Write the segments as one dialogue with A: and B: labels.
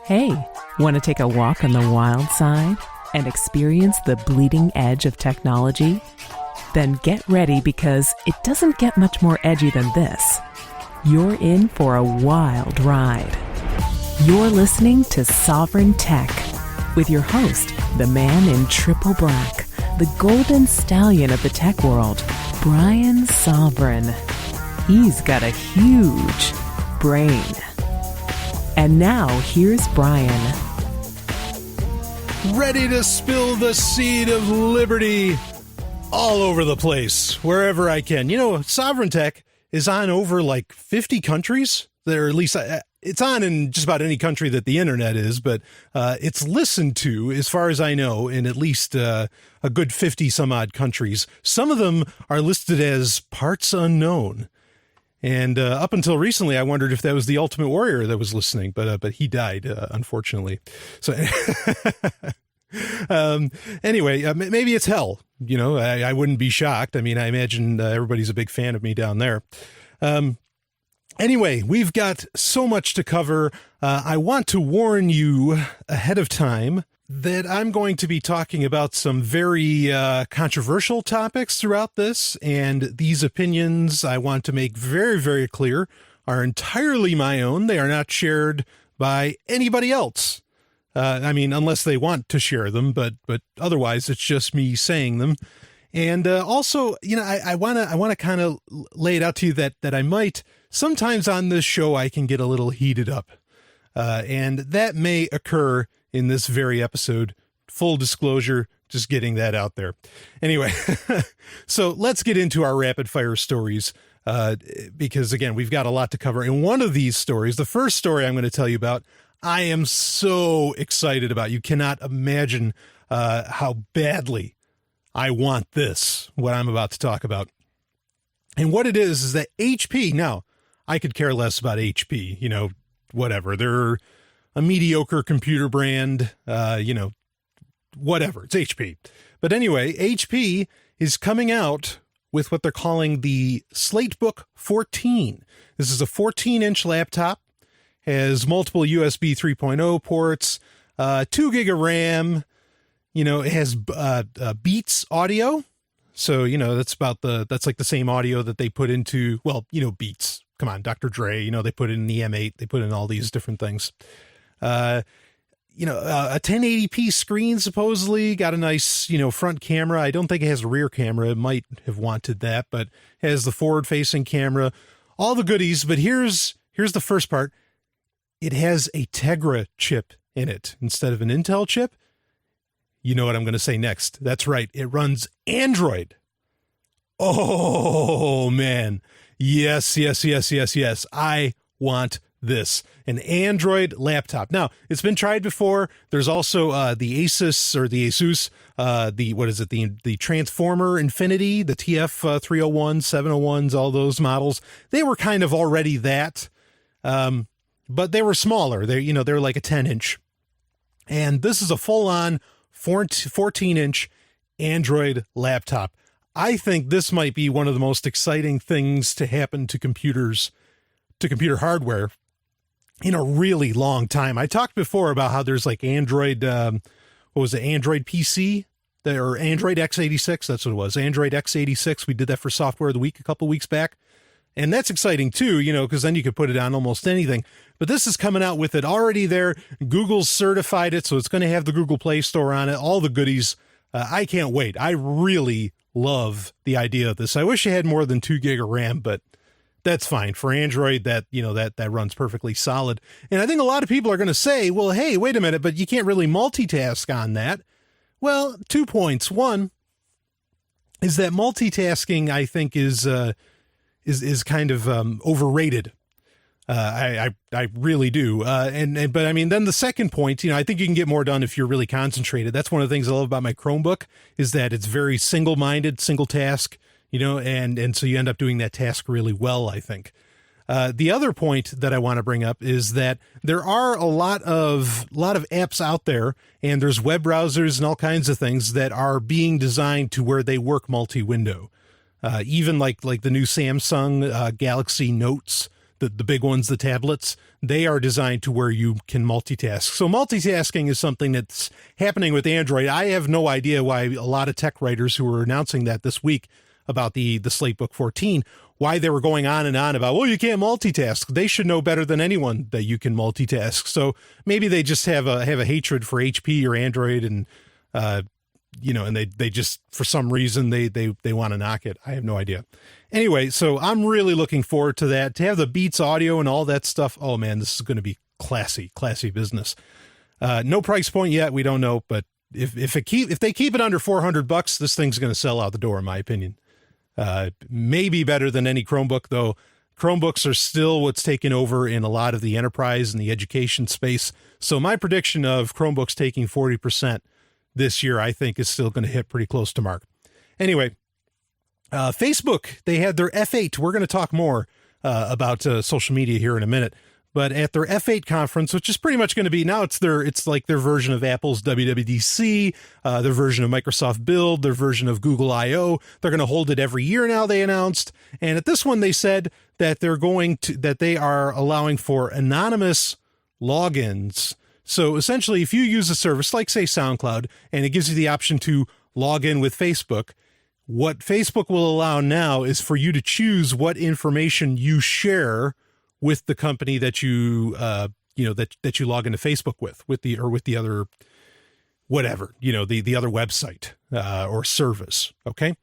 A: Hey, want to take a walk on the wild side and experience the bleeding edge of technology? Then get ready, because it doesn't get much more edgy than this. You're in for a wild ride. You're listening to Sovryn Tech with your host, the man in triple black, the golden stallion of the tech world, Brian Sovryn. He's got a huge brain. And now, here's Brian.
B: Ready to spill the seed of liberty all over the place, wherever I can. You know, Sovryn Tech is on over like 50 countries. Or at least it's on in just about any country that the internet is, but it's listened to, as far as I know, in at least a good 50 some odd countries. Some of them are listed as parts unknown. And up until recently, I wondered if that was the Ultimate Warrior that was listening, but he died, unfortunately. So anyway, maybe it's hell. You know, I wouldn't be shocked. I mean, I imagine everybody's a big fan of me down there. Anyway, we've got so much to cover. I want to warn you ahead of time that I'm going to be talking about some very controversial topics throughout this, and these opinions, I want to make very, very clear, are entirely my own. They are not shared by anybody else. I mean, unless they want to share them, but otherwise it's just me saying them. And also, you know, I want to kind of lay it out to you that I might, sometimes on this show, I can get a little heated up. And that may occur in this very episode. Full disclosure, just getting that out there. Anyway, so let's get into our rapid fire stories, because again, we've got a lot to cover. And one of these stories, the first story I'm going to tell you about, I am so excited about. You cannot imagine how badly I want this, what I'm about to talk about. And what it is that HP, now, I could care less about HP, you know, whatever. They're a mediocre computer brand, you know, whatever. It's HP. But anyway, HP is coming out with what they're calling the Slatebook 14. This is a 14-inch laptop, has multiple USB 3.0 ports, 2 gig of RAM. You know, it has Beats audio. So, you know, that's like the same audio that they put into, well, you know, Beats. Come on, Dr. Dre, you know, they put in the M8, they put in all these different things. You know, a 1080p screen, supposedly, got a nice, you know, front camera. I don't think it has a rear camera. It might have wanted that, but it has the forward-facing camera, all the goodies. But here's the first part. It has a Tegra chip in it instead of an Intel chip. You know what I'm going to say next. That's right. It runs Android. Oh, man. Yes. I want this. An Android laptop. Now, it's been tried before. There's also the Asus or the Asus, the Transformer Infinity, the TF 301, 701s, all those models. They were kind of already that, but they were smaller. They're like a 10-inch. And this is a full-on 14-inch Android laptop. I think this might be one of the most exciting things to happen to computers, to computer hardware, in a really long time. I talked before about how there's like Android, Android PC, or Android x86, that's what it was, Android x86. We did that for Software of the Week a couple weeks back. And that's exciting too, you know, because then you could put it on almost anything. But this is coming out with it already there. Google's certified it, so it's going to have the Google Play Store on it, all the goodies. I can't wait. I really love the idea of this. I wish it had more than 2 gig of RAM, but that's fine. For Android, that runs perfectly solid. And I think a lot of people are going to say, well, hey, wait a minute, but you can't really multitask on that. Well, 2 points. One is that multitasking, I think, is kind of overrated. I really do. But I mean, then the second point, you know, I think you can get more done if you're really concentrated. That's one of the things I love about my Chromebook, is that it's very single-minded, single task, you know, and so you end up doing that task really well, I think. The other point that I want to bring up is that there are a lot of apps out there, and there's web browsers and all kinds of things that are being designed to where they work multi-window. Even like the new Samsung Galaxy Notes, the big ones, the tablets, they are designed to where you can multitask. So multitasking is something that's happening with Android. I have no idea why a lot of tech writers who were announcing that this week about the Slatebook 14, why they were going on and on about, well, you can't multitask. They should know better than anyone that you can multitask. So maybe they just have a hatred for HP or Android, and and they just, for some reason, they want to knock it. I have no idea. Anyway, so I'm really looking forward to that. To have the Beats audio and all that stuff. Oh man, this is going to be classy business. No price point yet. We don't know, but if they keep it under $400, this thing's going to sell out the door, in my opinion. Maybe better than any Chromebook, though. Chromebooks are still what's taken over in a lot of the enterprise and the education space. So my prediction of Chromebooks taking 40% this year, I think, is still going to hit pretty close to mark. Anyway, Facebook, they had their F8. We're going to talk more about social media here in a minute. But at their F8 conference, which is pretty much going to be now, it's like their version of Apple's WWDC, their version of Microsoft Build, their version of Google I/O. They're going to hold it every year now, they announced. And at this one, they said that they are allowing for anonymous logins. So essentially, if you use a service like, say, SoundCloud, and it gives you the option to log in with Facebook, what Facebook will allow now is for you to choose what information you share with the company that you that you log into Facebook with the other, whatever, the other website or service. Okay.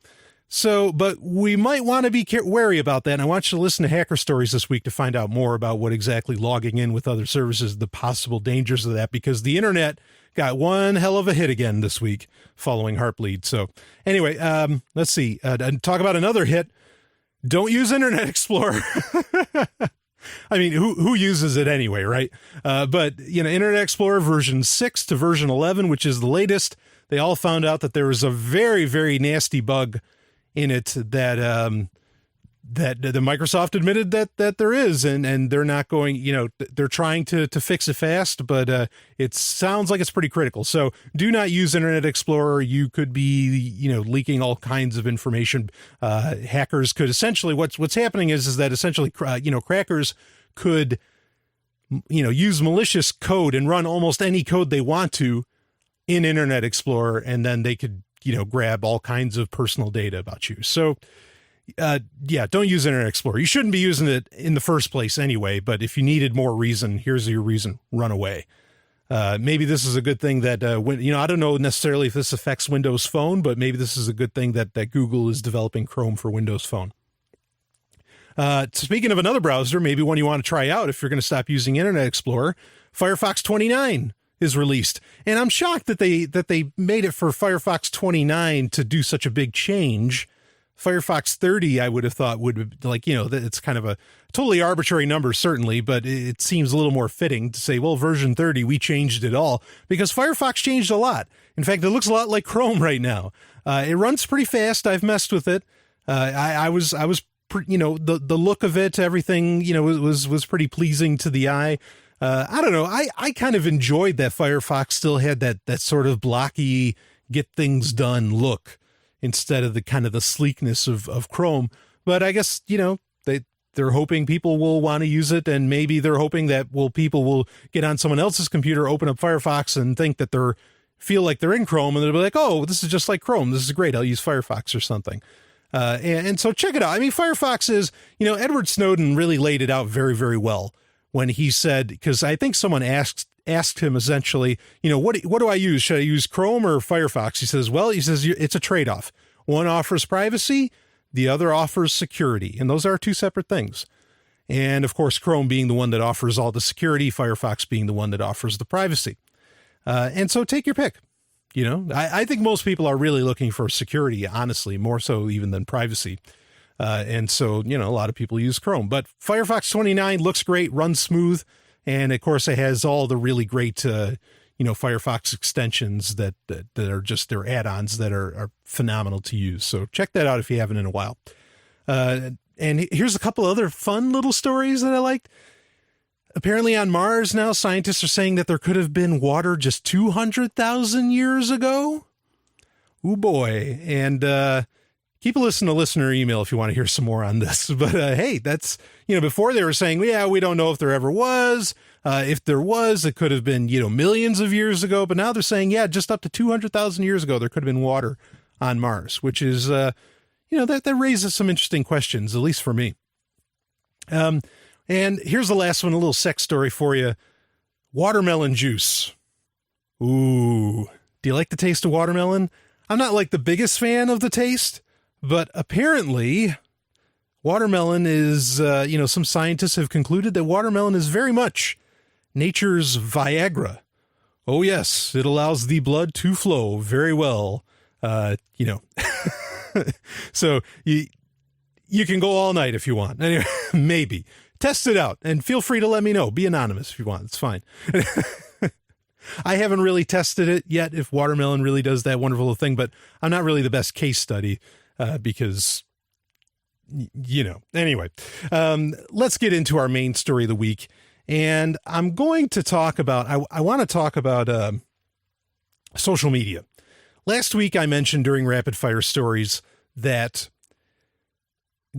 B: So, but we might want to be wary about that. And I want you to listen to Hacker Stories this week to find out more about what exactly logging in with other services, the possible dangers of that, because the internet got one hell of a hit again this week following Heartbleed. So anyway, let's see, talk about another hit. Don't use Internet Explorer. I mean, who uses it anyway, right? But, Internet Explorer version 6 to version 11, which is the latest, they all found out that there was a very, very nasty bug in it that the Microsoft admitted that there is, and they're not going, they're trying to fix it fast, but it sounds like it's pretty critical. So do not use Internet Explorer. You could be, leaking all kinds of information. Hackers could essentially, what's happening is that essentially, crackers could, use malicious code and run almost any code they want to in Internet Explorer, and then they could, grab all kinds of personal data about you. So, don't use Internet Explorer. You shouldn't be using it in the first place anyway, but if you needed more reason, here's your reason: run away. Maybe this is a good thing that, I don't know necessarily if this affects Windows Phone, but maybe this is a good thing that Google is developing Chrome for Windows Phone. Speaking of another browser, maybe one you want to try out if you're going to stop using Internet Explorer, Firefox 29 is released. And I'm shocked that they made it for Firefox 29 to do such a big change. Firefox 30, I would have thought would be it's kind of a totally arbitrary number, certainly, but it seems a little more fitting to say, well, version 30, we changed it all, because Firefox changed a lot. In fact, it looks a lot like Chrome right now. It runs pretty fast. I've messed with it. I was the look of it, everything, was pretty pleasing to the eye. I don't know. I kind of enjoyed that Firefox still had that sort of blocky, get things done look, instead of the kind of the sleekness of Chrome. But I guess, they're hoping people will want to use it, and maybe they're hoping that people will get on someone else's computer, open up Firefox, and think that feel like they're in Chrome, and they'll be like, oh, this is just like Chrome. This is great. I'll use Firefox or something. And so check it out. I mean, Firefox is, Edward Snowden really laid it out very, very well when he said, because I think someone asked him essentially, what do I use? Should I use Chrome or Firefox? He says, it's a trade-off. One offers privacy, the other offers security. And those are two separate things. And of course, Chrome being the one that offers all the security, Firefox being the one that offers the privacy. And so take your pick. I think most people are really looking for security, honestly, more so even than privacy. And so, a lot of people use Chrome, but Firefox 29 looks great, runs smooth. And of course it has all the really great, Firefox extensions that are just their add-ons that are phenomenal to use. So check that out if you haven't in a while. And here's a couple other fun little stories that I liked. Apparently on Mars now, scientists are saying that there could have been water just 200,000 years ago. Oh boy. And, keep a listen to listener email if you want to hear some more on this. But hey, that's, before they were saying, yeah, we don't know if there ever was. If there was, it could have been, millions of years ago. But now they're saying, yeah, just up to 200,000 years ago, there could have been water on Mars, which is, that raises some interesting questions, at least for me. And here's the last one, a little sex story for you. Watermelon juice. Ooh, do you like the taste of watermelon? I'm not like the biggest fan of the taste, but apparently watermelon is, some scientists have concluded that watermelon is very much nature's Viagra. Oh yes, it allows the blood to flow very well. So you can go all night if you want. Anyway, maybe. Test it out and feel free to let me know. Be anonymous if you want. It's fine. I haven't really tested it yet if watermelon really does that wonderful thing, but I'm not really the best case study because, Anyway, let's get into our main story of the week. And I'm going to talk about, I want to talk about social media. Last week I mentioned during Rapid Fire Stories that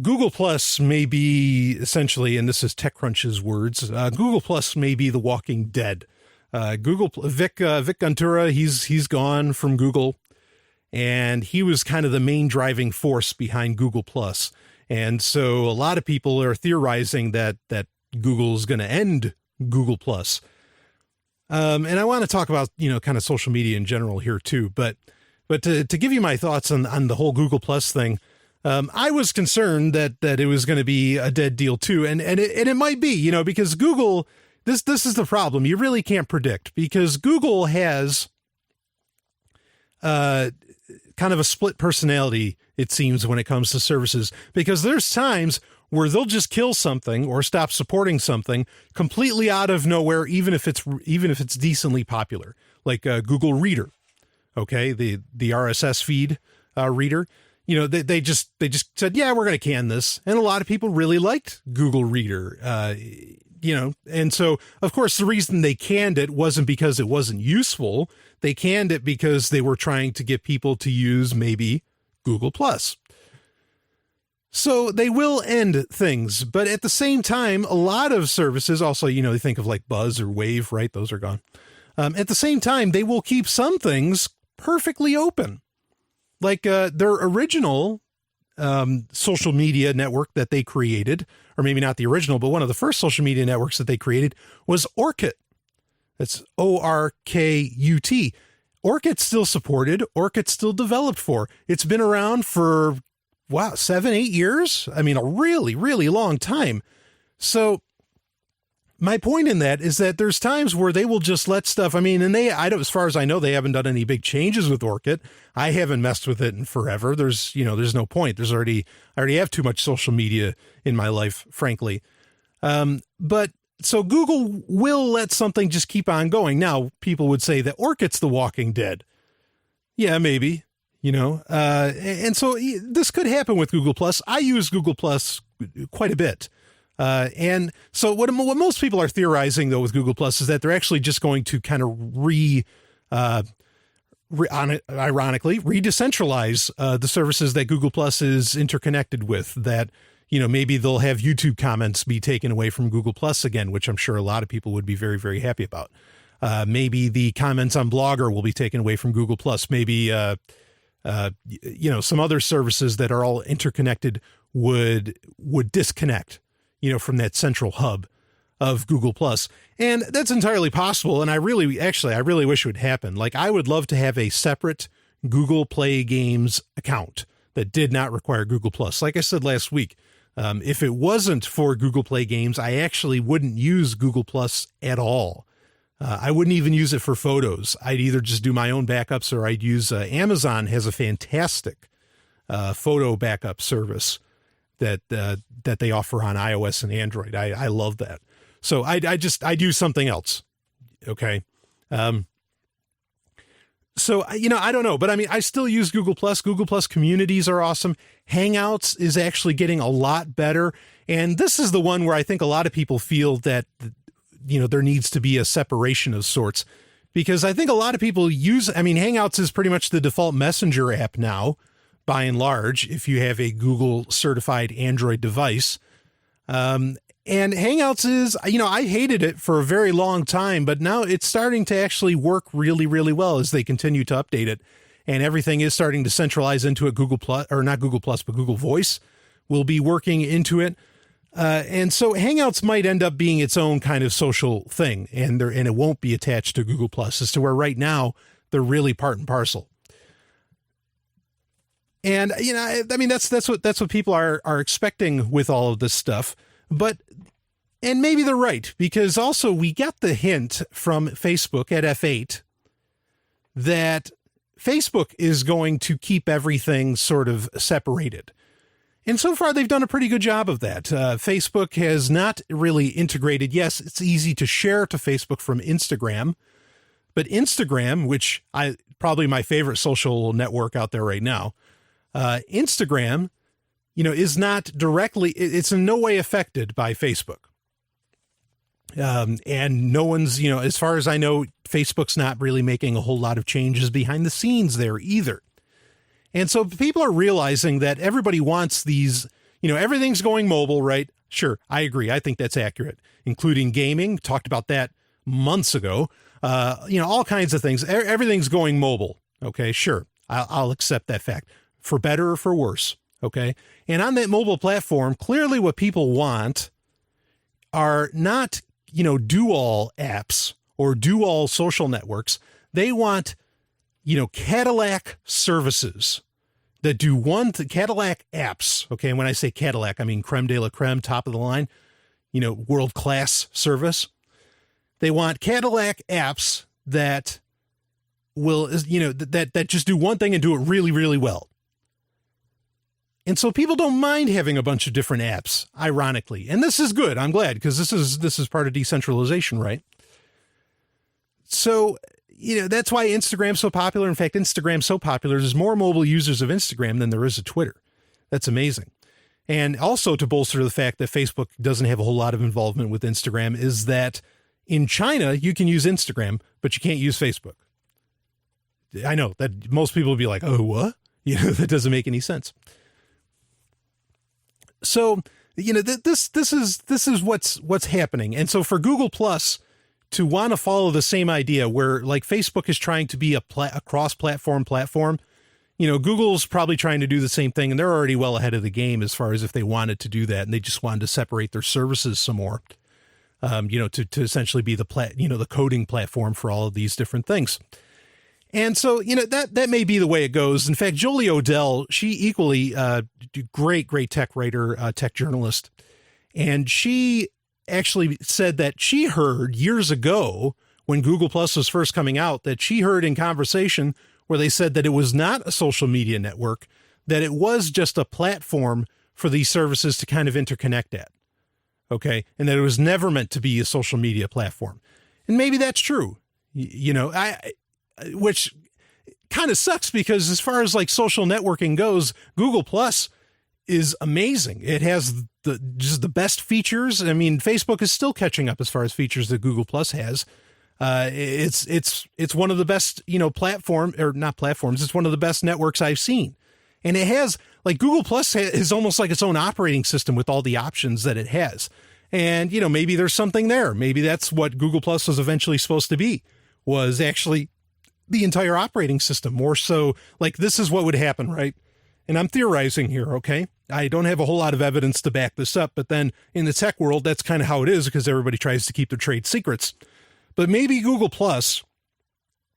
B: Google Plus may be essentially, and this is TechCrunch's words, Google Plus may be the Walking Dead. Vic Guntura, he's gone from Google, and he was kind of the main driving force behind Google Plus. And so a lot of people are theorizing that Google's going to end Google Plus. And I want to talk about, kind of social media in general here too. But to give you my thoughts on the whole Google Plus thing, I was concerned that it was going to be a dead deal too. And it might be, because Google, this is the problem. You really can't predict because Google has kind of a split personality, it seems, when it comes to services, because there's times where they'll just kill something or stop supporting something completely out of nowhere, even if it's decently popular, like Google Reader. Okay. The RSS feed reader, they just said, yeah, we're going to can this. And a lot of people really liked Google Reader, and so of course the reason they canned it wasn't because it wasn't useful. They canned it because they were trying to get people to use maybe Google Plus. So they will end things, but at the same time, a lot of services also, you think of like Buzz or Wave, right? Those are gone. At the same time, they will keep some things perfectly open. Like their original social media network that they created, or maybe not the original, but one of the first social media networks that they created was Orkut. That's ORKUT. Orkut's still supported. Orkut's still developed for. It's been around for, 7-8 years. I mean, a really, really long time. So my point in that is that there's times where they will just let stuff. I mean, and as far as I know, they haven't done any big changes with Orkut. I haven't messed with it in forever. There's no point. I already have too much social media in my life, frankly. But so Google will let something just keep on going. Now, people would say that Orkut's the Walking Dead. Yeah, maybe, and so this could happen with Google Plus. I use Google Plus quite a bit. And so what most people are theorizing though with Google Plus is that they're actually just going to kind of ironically re-decentralize the services that Google Plus is interconnected with, that maybe they'll have YouTube comments be taken away from Google Plus again, which I'm sure a lot of people would be very, very happy about. Maybe the comments on Blogger will be taken away from Google Plus. Maybe, some other services that are all interconnected would disconnect, from that central hub of Google Plus. And that's entirely possible. And I really wish it would happen. Like, I would love to have a separate Google Play Games account that did not require Google Plus. Like I said last week, if it wasn't for Google Play Games, I actually wouldn't use Google Plus at all. I wouldn't even use it for photos. I'd either just do my own backups, or I'd use Amazon has a fantastic photo backup service that they offer on iOS and Android. I love that. So I do something else. Okay. So, I don't know, but I mean, I still use Google Plus. Google Plus communities are awesome. Hangouts is actually getting a lot better. And this is the one where I think a lot of people feel that, there needs to be a separation of sorts, because I think a lot of people Hangouts is pretty much the default messenger app now, by and large, if you have a Google certified Android device. And Hangouts is, I hated it for a very long time, but now it's starting to actually work really, really well as they continue to update it. And everything is starting to centralize into a Google Plus, or not Google Plus, but Google Voice will be working into it. And so Hangouts might end up being its own kind of social thing, and it won't be attached to Google Plus, as to where right now they're really part and parcel. And, that's what people are expecting with all of this stuff. And maybe they're right, because also we got the hint from Facebook at F8 that Facebook is going to keep everything sort of separated. And so far, they've done a pretty good job of that. Facebook has not really integrated. Yes, it's easy to share to Facebook from Instagram, but Instagram, which probably my favorite social network out there right now, Instagram, is not directly, it's in no way affected by Facebook. And no one's, as far as I know, Facebook's not really making a whole lot of changes behind the scenes there either. And so people are realizing that everybody wants these, everything's going mobile, right? Sure, I agree. I think that's accurate, including gaming. Talked about that months ago. All kinds of things. Everything's going mobile. Okay, sure. I'll accept that fact. For better or for worse, okay? And on that mobile platform, clearly what people want are not, do-all apps or do-all social networks. They want, Cadillac services that do Cadillac apps, okay? And when I say Cadillac, I mean creme de la creme, top of the line, world-class service. They want Cadillac apps that will, that just do one thing and do it really, really well. And so people don't mind having a bunch of different apps, ironically. And this is good. I'm glad, because this is part of decentralization, right? So, that's why Instagram's so popular. In fact, Instagram's so popular, there's more mobile users of Instagram than there is of Twitter. That's amazing. And also to bolster the fact that Facebook doesn't have a whole lot of involvement with Instagram is that in China, you can use Instagram, but you can't use Facebook. I know that most people will be like, oh, what? That doesn't make any sense. So, this is what's happening. And so for Google Plus to want to follow the same idea where like Facebook is trying to be a cross-platform platform, Google's probably trying to do the same thing, and they're already well ahead of the game as far as if they wanted to do that, and they just wanted to separate their services some more, to essentially be the coding platform for all of these different things. And so, that may be the way it goes. In fact, Jolie Odell, she equally great tech writer, tech journalist. And she actually said that she heard years ago when Google Plus was first coming out, that she heard in conversation where they said that it was not a social media network, that it was just a platform for these services to kind of interconnect at. Okay. And that it was never meant to be a social media platform. And maybe that's true. Which kind of sucks, because as far as like social networking goes, Google Plus is amazing. It has just the best features. I mean, Facebook is still catching up as far as features that Google Plus has. It's one of the best, not platforms. It's one of the best networks I've seen. And it has like Google Plus is almost like its own operating system with all the options that it has. And, maybe there's something there. Maybe that's what Google Plus was eventually supposed to be, was actually the entire operating system. More so, like, this is what would happen, right? And I'm theorizing here, okay? I don't have a whole lot of evidence to back this up, but then in the tech world, that's kind of how it is, because everybody tries to keep their trade secrets. But maybe Google Plus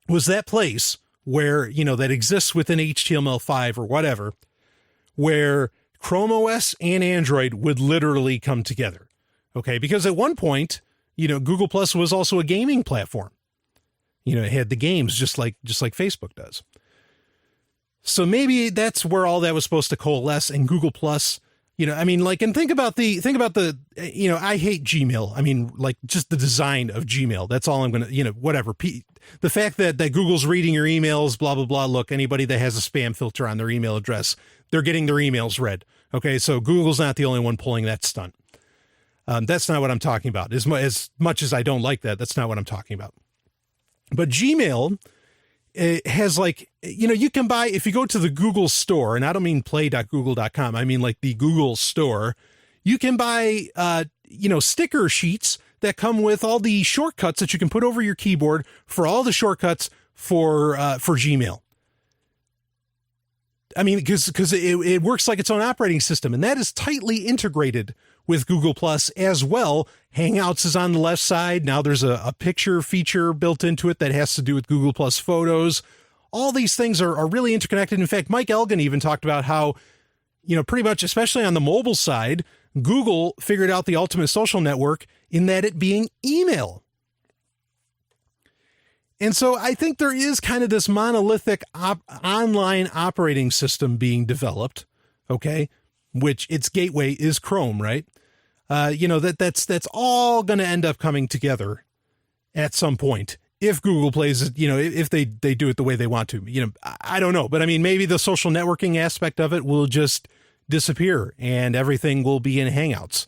B: was that place where, that exists within HTML5 or whatever, where Chrome OS and Android would literally come together, okay? Because at one point, Google Plus was also a gaming platform. It had the games just like Facebook does. So maybe that's where all that was supposed to coalesce, and Google Plus, and think about the, I hate Gmail. I mean, like, just the design of Gmail. That's all I'm going to, whatever. The fact that Google's reading your emails, blah, blah, blah. Look, anybody that has a spam filter on their email address, they're getting their emails read. Okay. So Google's not the only one pulling that stunt. That's not what I'm talking about. As much as I don't like that, that's not what I'm talking about. But Gmail has like, you can buy, if you go to the Google store, and I don't mean play.google.com, I mean like the Google store, you can buy, sticker sheets that come with all the shortcuts that you can put over your keyboard for all the shortcuts for Gmail. I mean, because it works like its own operating system, and that is tightly integrated with Google Plus as well. Hangouts is on the left side. Now there's a picture feature built into it that has to do with Google Plus Photos. All these things are really interconnected. In fact, Mike Elgin even talked about how, pretty much, especially on the mobile side, Google figured out the ultimate social network in that it being email. And so I think there is kind of this monolithic online operating system being developed, okay, which its gateway is Chrome, right? That's all going to end up coming together at some point if Google plays it, if they do it the way they want to. I don't know, but I mean, maybe the social networking aspect of it will just disappear and everything will be in Hangouts.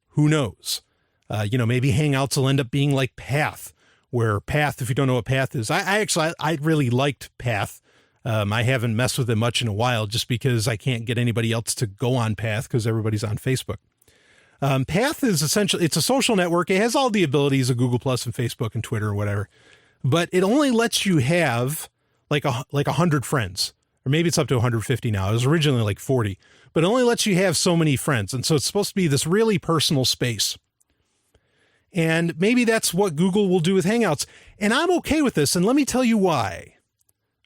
B: Who knows? Maybe Hangouts will end up being like Path, where Path, if you don't know what Path is, I really liked Path. I haven't messed with it much in a while just because I can't get anybody else to go on Path because everybody's on Facebook. Path is essentially, it's a social network. It has all the abilities of Google Plus and Facebook and Twitter or whatever, but it only lets you have like 100 friends, or maybe it's up to 150 now. It was originally like 40, but it only lets you have so many friends. And so it's supposed to be this really personal space. And maybe that's what Google will do with Hangouts. And I'm okay with this. And let me tell you why.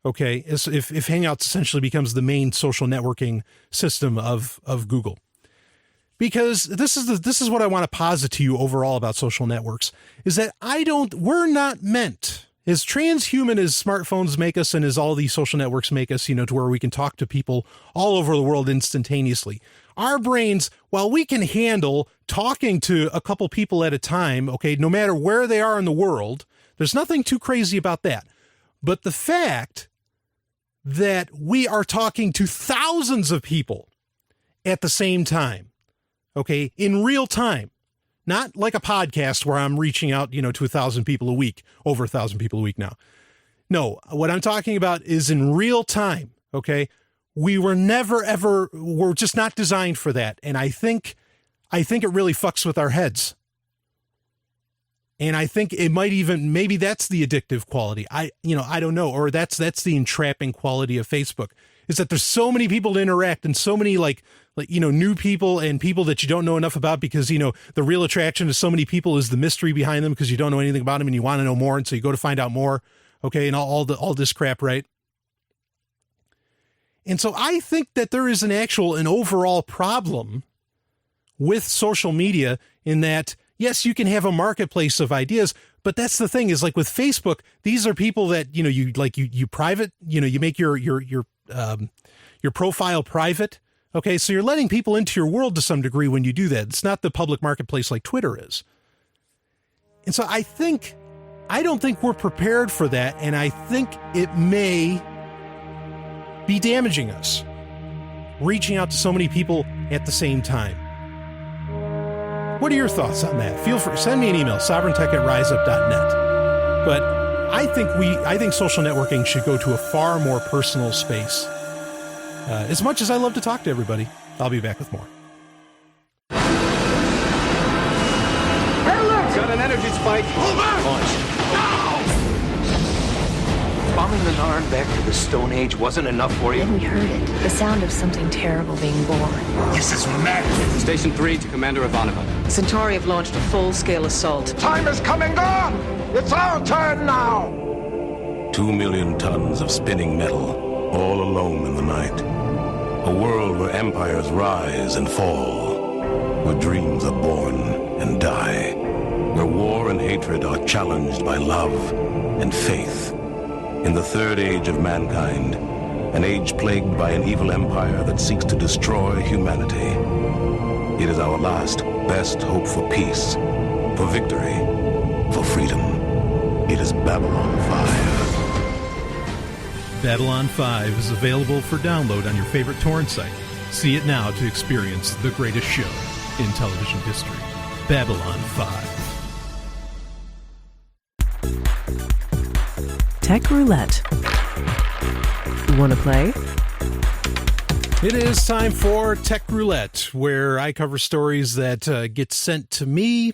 B: Okay. If Hangouts essentially becomes the main social networking system of Google, because this is what I want to posit to you overall about social networks is that we're not meant, as transhuman as smartphones make us and as all these social networks make us, to where we can talk to people all over the world instantaneously. Our brains, while we can handle talking to a couple people at a time, okay, no matter where they are in the world, there's nothing too crazy about that. But the fact that we are talking to thousands of people at the same time, okay, in real time, not like a podcast where I'm reaching out, to 1,000 people a week, over 1,000 people a week now. No, what I'm talking about is in real time, okay? We were we're just not designed for that. And I think it really fucks with our heads. And I think it might maybe that's the addictive quality. I don't know. Or that's the entrapping quality of Facebook, is that there's so many people to interact and so many like new people and people that you don't know enough about because, the real attraction to so many people is the mystery behind them because you don't know anything about them and you want to know more. And so you go to find out more. Okay. And all this crap, right? And so I think that there is an overall problem with social media in that, yes, you can have a marketplace of ideas, but that's the thing is like with Facebook, these are people that, you private, you make your profile private. Okay. So you're letting people into your world to some degree when you do that. It's not the public marketplace like Twitter is. And so I don't think we're prepared for that. And I think it may be damaging us, reaching out to so many people at the same time. What are your thoughts on that? Feel free, send me an email, sovereigntech@riseup.net. But I think social networking should go to a far more personal space. As much as I love to talk to everybody, I'll be back with more.
C: Hey, look! Got an energy spike. Hold on! Launch. Now! Bombing the Narn back to the Stone Age wasn't enough for you?
D: Then we heard it. The sound of something terrible being born.
C: This is madness.
E: Station 3 to Commander Ivanova.
F: Centauri have launched a full-scale assault.
G: Time is coming on! It's our turn now!
H: 2 million tons of spinning metal, all alone in the night. A world where empires rise and fall, where dreams are born and die, where war and hatred are challenged by love and faith. In the third age of mankind, an age plagued by an evil empire that seeks to destroy humanity. It is our last, best hope for peace, for victory, for freedom. It is Babylon 5.
B: Babylon 5 is available for download on your favorite torrent site. See it now to experience the greatest show in television history. Babylon 5.
A: Tech Roulette, Want to play?
B: It is time for Tech Roulette, where I cover stories that get sent to me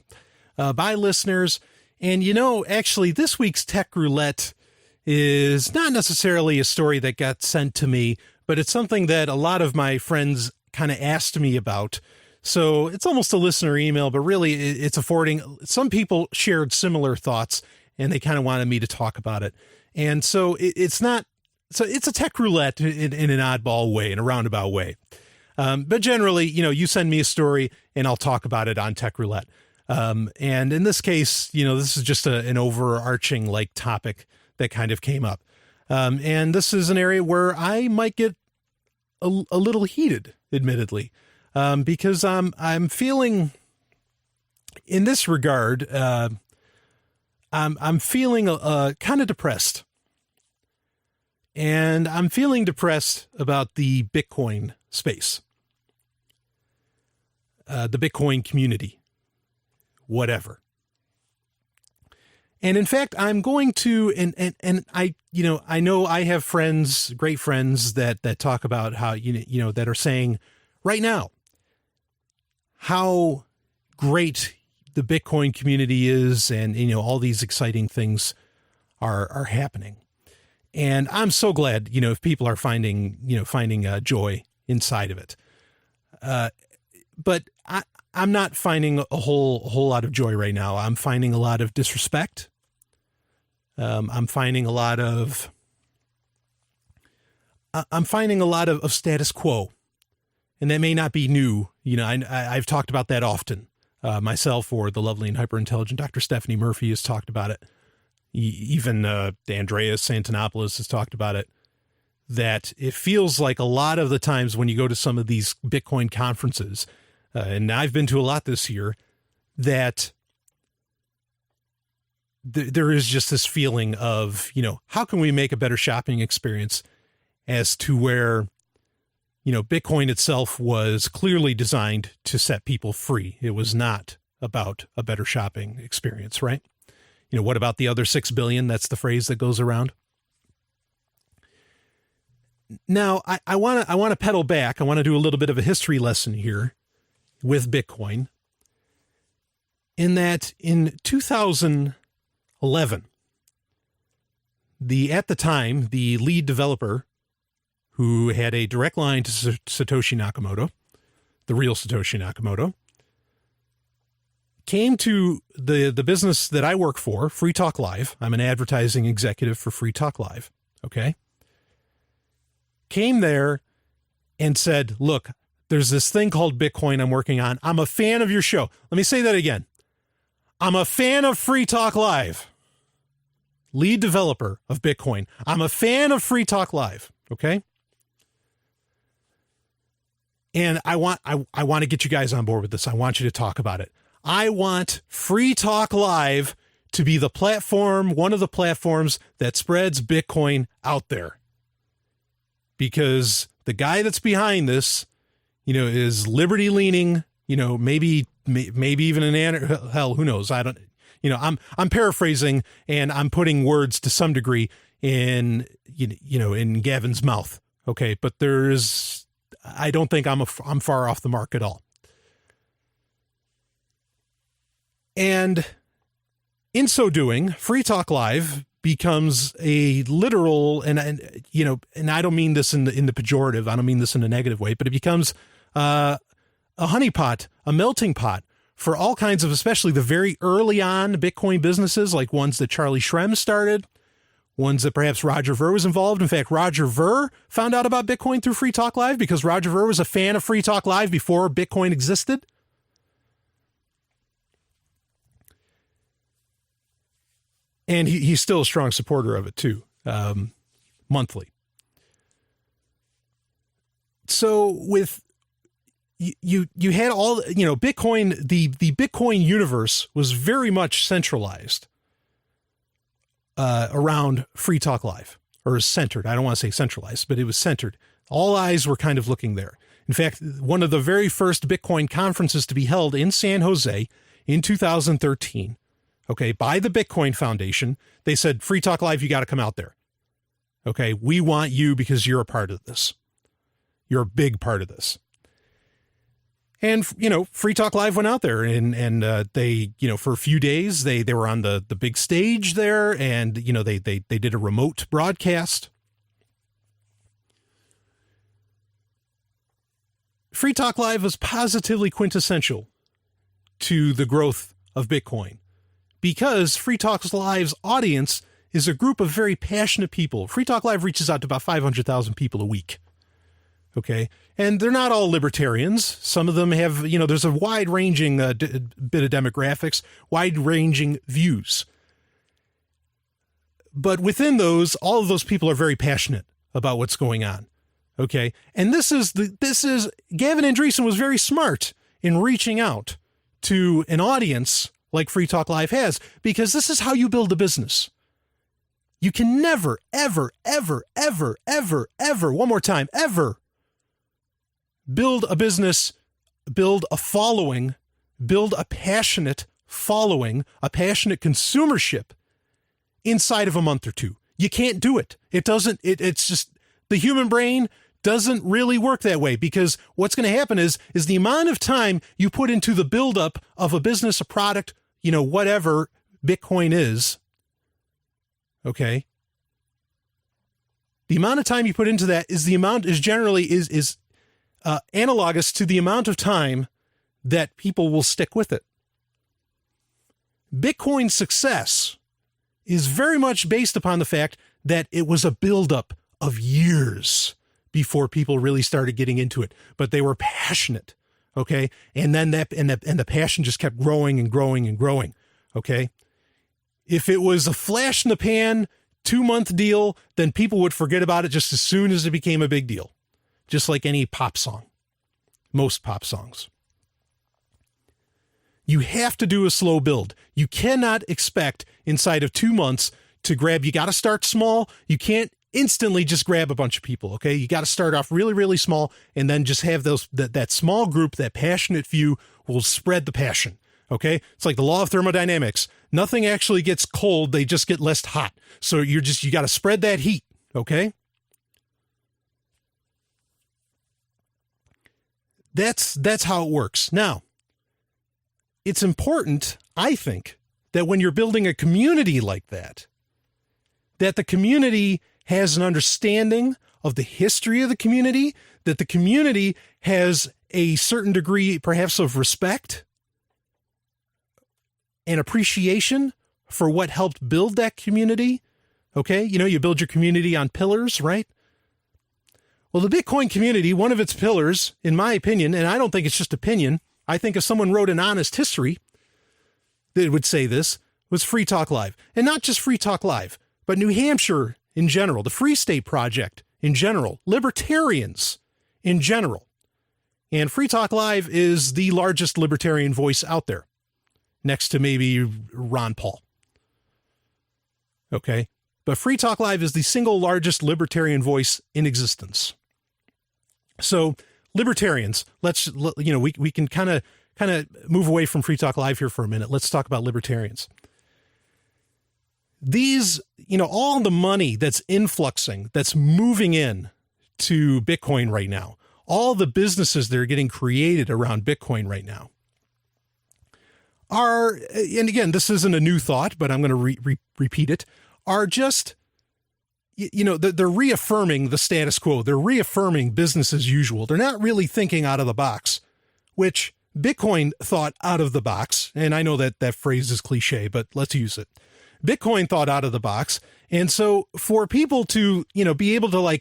B: by listeners. And actually, this week's Tech Roulette is not necessarily a story that got sent to me, but it's something that a lot of my friends kind of asked me about. So it's almost a listener email, but really it's affording. Some people shared similar thoughts and they kind of wanted me to talk about it. And so it's a tech roulette in an oddball way, in a roundabout way. But generally, you send me a story and I'll talk about it on Tech Roulette. And in this case, this is just an overarching topic that kind of came up. And this is an area where I might get a little heated, admittedly. Because I'm feeling, in this regard, I'm feeling kind of depressed, and I'm feeling depressed about the Bitcoin space, the Bitcoin community, whatever. And in fact, I'm going to, and I know I have friends, great friends that talk about how, that are saying right now how great the Bitcoin community is, and all these exciting things are happening. And I'm so glad, if people are finding joy inside of it. But I'm not finding a whole lot of joy right now. I'm finding a lot of disrespect. I'm finding a lot of status quo. And that may not be new. I've talked about that often. Myself, or the lovely and hyper-intelligent Dr. Stephanie Murphy has talked about it. Even Andreas Antonopoulos has talked about it. That it feels like a lot of the times when you go to some of these Bitcoin conferences, and I've been to a lot this year, that there is just this feeling of, how can we make a better shopping experience, as to where Bitcoin itself was clearly designed to set people free. It was not about a better shopping experience, right? What about the other 6 billion? That's the phrase that goes around. Now, I want to pedal back. I want to do a little bit of a history lesson here with Bitcoin, in that in 2011, at the time, the lead developer, who had a direct line to Satoshi Nakamoto, the real Satoshi Nakamoto, came to the business that I work for, Free Talk Live. I'm an advertising executive for Free Talk Live, okay? Came there and said, look, there's this thing called Bitcoin I'm working on. I'm a fan of your show. Let me say that again. I'm a fan of Free Talk Live. Lead developer of Bitcoin. I'm a fan of Free Talk Live, okay? And I want to get you guys on board with this. I want you to talk about it. I want Free Talk Live to be the platform, one of the platforms that spreads Bitcoin out there. Because the guy that's behind this, is liberty leaning, maybe even hell, who knows? I don't, I'm paraphrasing, and I'm putting words to some degree in Gavin's mouth. Okay. But I don't think I'm far off the mark at all. And in so doing, Free Talk Live becomes a literal, and I don't mean this in the pejorative. I don't mean this in a negative way, but it becomes a honeypot, a melting pot for all kinds of, especially the very early on Bitcoin businesses, like ones that Charlie Shrem started, ones that perhaps Roger Ver was involved. In fact, Roger Ver found out about Bitcoin through Free Talk Live because Roger Ver was a fan of Free Talk Live before Bitcoin existed. And he's still a strong supporter of it too, monthly. So with you had all, Bitcoin, the Bitcoin universe was very much centralized around Free Talk Live, or centered. I don't want to say centralized, but it was centered. All eyes were kind of looking there. In fact, one of the very first Bitcoin conferences to be held in San Jose in 2013, okay, by the Bitcoin Foundation, they said, Free Talk Live, you got to come out there. Okay. We want you because you're a part of this. You're a big part of this. And, Free Talk Live went out there and they, for a few days, they were on the big stage there and, they did a remote broadcast. Free Talk Live was positively quintessential to the growth of Bitcoin because Free Talk Live's audience is a group of very passionate people. Free Talk Live reaches out to about 500,000 people a week. Okay. And they're not all libertarians. Some of them have, there's a wide ranging bit of demographics, wide ranging views. But within those, all of those people are very passionate about what's going on. Okay. And this is Gavin Andreessen was very smart in reaching out to an audience like Free Talk Live has, because this is how you build a business. You can never, ever, ever, ever, ever, ever, one more time, ever build a business, build a following, build a passionate following, a passionate consumership inside of a month or two. You can't do it. It's just the human brain doesn't really work that way, because what's going to happen is the amount of time you put into the buildup of a business, a product, whatever Bitcoin is. Okay. The amount of time you put into that is generally analogous to the amount of time that people will stick with it. Bitcoin's success is very much based upon the fact that it was a buildup of years before people really started getting into it, but they were passionate. Okay. And then the passion just kept growing and growing and growing. Okay. If it was a flash in the pan 2-month deal, then people would forget about it just as soon as it became a big deal. Just like any pop song, most pop songs. You have to do a slow build. You cannot expect inside of 2 months to grab, you got to start small. You can't instantly just grab a bunch of people. Okay. You got to start off really, really small and then just have that small group, that passionate few will spread the passion. Okay. It's like the law of thermodynamics. Nothing actually gets cold. They just get less hot. So you got to spread that heat. Okay. That's how it works. Now, it's important, I think, that when you're building a community like that the community has an understanding of the history of the community, that the community has a certain degree, perhaps, of respect and appreciation for what helped build that community. Okay. You build your community on pillars, right? Well, the Bitcoin community, one of its pillars, in my opinion, and I don't think it's just opinion, I think if someone wrote an honest history that would say this, was Free Talk Live. And not just Free Talk Live, but New Hampshire in general, the Free State Project in general, libertarians in general. And Free Talk Live is the largest libertarian voice out there, next to maybe Ron Paul. Okay. But Free Talk Live is the single largest libertarian voice in existence. So libertarians, we can kind of move away from Free Talk Live here for a minute. Let's talk about libertarians. These, all the money that's influxing, that's moving in to Bitcoin right now, all the businesses that are getting created around Bitcoin right now are, and again, this isn't a new thought, but I'm going to repeat it, are just, they're reaffirming the status quo. They're reaffirming business as usual. They're not really thinking out of the box, which Bitcoin thought out of the box. And I know that phrase is cliche, but let's use it. Bitcoin thought out of the box. And so for people to, be able to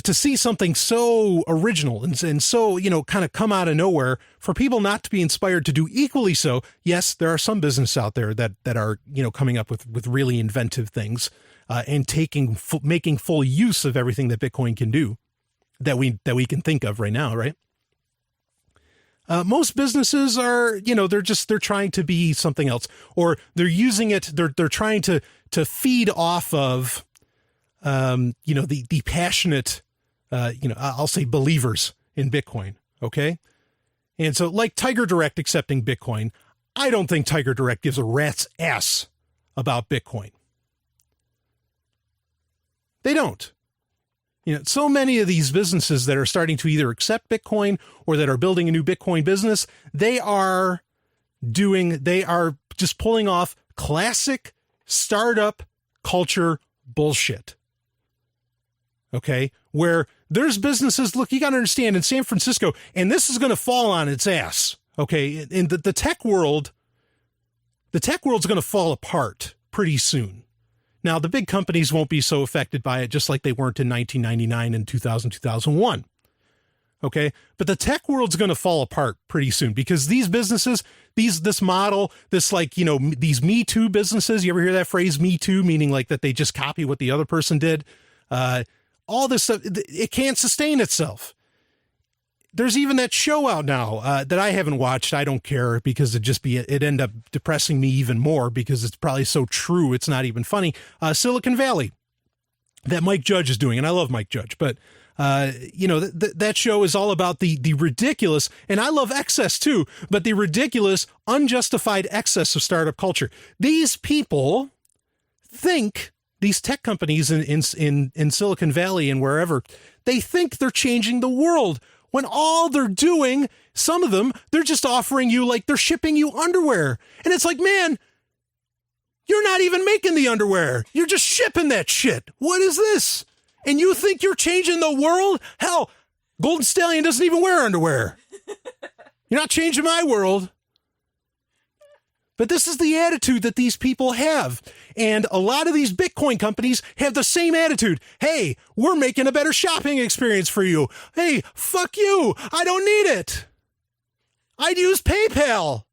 B: to see something so original and so, kind of come out of nowhere, for people not to be inspired to do equally so. Yes, there are some businesses out there that are, coming up with really inventive things and making full use of everything that Bitcoin can do that we can think of right now. Right. Most businesses are, they're trying to be something else, or they're using it. They're trying to feed off of, the passionate, I'll say believers in Bitcoin. Okay. And so like Tiger Direct accepting Bitcoin, I don't think Tiger Direct gives a rat's ass about Bitcoin. They don't. You know, so many of these businesses that are starting to either accept Bitcoin or that are building a new Bitcoin business, they are just pulling off classic startup culture bullshit. Okay, where there's businesses, look, you got to understand, in San Francisco, and this is going to fall on its ass. Okay, in the tech world's going to fall apart pretty soon. Now, the big companies won't be so affected by it, just like they weren't in 1999 and 2000, 2001. Okay, but the tech world's going to fall apart pretty soon because these businesses, this model, this like, you know, these Me Too businesses, you ever hear that phrase, Me Too, meaning like that they just copy what the other person did? All this stuff, it can't sustain itself. There's even that show out now that I haven't watched. I don't care because it'd end up depressing me even more because it's probably so true. It's not even funny. Silicon Valley that Mike Judge is doing. And I love Mike Judge, but you know, that show is all about the ridiculous, and I love excess too, but the ridiculous, unjustified excess of startup culture. These people think, these tech companies in Silicon Valley and wherever, they think they're changing the world. When all they're doing, some of them, they're just offering you, like, they're shipping you underwear. And it's like, man, you're not even making the underwear. You're just shipping that shit. What is this? And you think you're changing the world? Hell, Golden Stallion doesn't even wear underwear. You're not changing my world. But this is the attitude that these people have. And a lot of these Bitcoin companies have the same attitude. Hey, we're making a better shopping experience for you. Hey, fuck you. I don't need it. I'd use PayPal.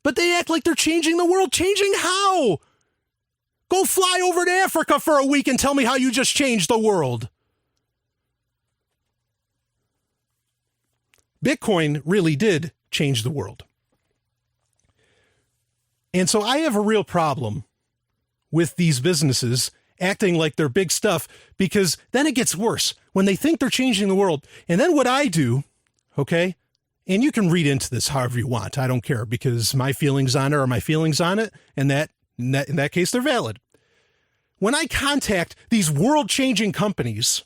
B: But they act like they're changing the world. Changing how? Go fly over to Africa for a week and tell me how you just changed the world. Bitcoin really did change the world. And so I have a real problem with these businesses acting like they're big stuff, because then it gets worse when they think they're changing the world. And then what I do, okay, and you can read into this however you want. I don't care, because my feelings on it are my feelings on it, and in that case, they're valid. When I contact these world-changing companies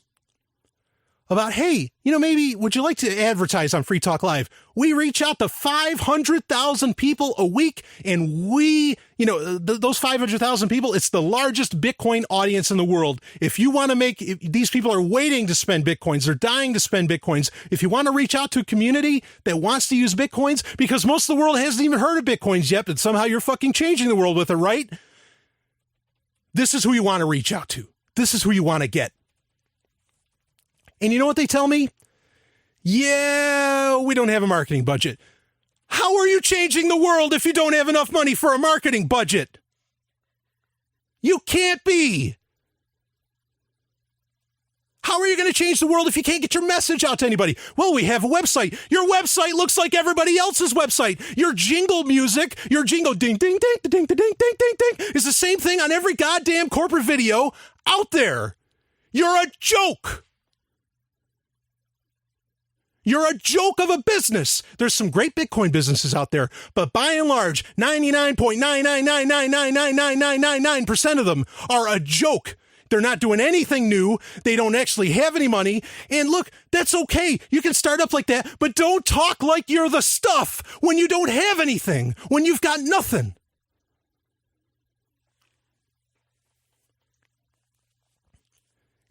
B: about, hey, you know, maybe would you like to advertise on Free Talk Live? We reach out to 500,000 people a week, and we, you know, those 500,000 people, it's the largest Bitcoin audience in the world. If you want to these people are waiting to spend Bitcoins. They're dying to spend Bitcoins. If you want to reach out to a community that wants to use Bitcoins, because most of the world hasn't even heard of Bitcoins yet, but somehow you're fucking changing the world with it, right? This is who you want to reach out to. This is who you want to get. And you know what they tell me? Yeah, we don't have a marketing budget. How are you changing the world if you don't have enough money for a marketing budget? You can't be. How are you going to change the world if you can't get your message out to anybody? Well, we have a website. Your website looks like everybody else's website. Your jingle music, your jingle ding, ding, ding, ding, ding, ding, ding, ding, ding, is the same thing on every goddamn corporate video out there. You're a joke. You're a joke of a business. There's some great Bitcoin businesses out there, but by and large, 99.999999999% of them are a joke. They're not doing anything new. They don't actually have any money. And look, that's okay. You can start up like that, but don't talk like you're the stuff when you don't have anything, when you've got nothing.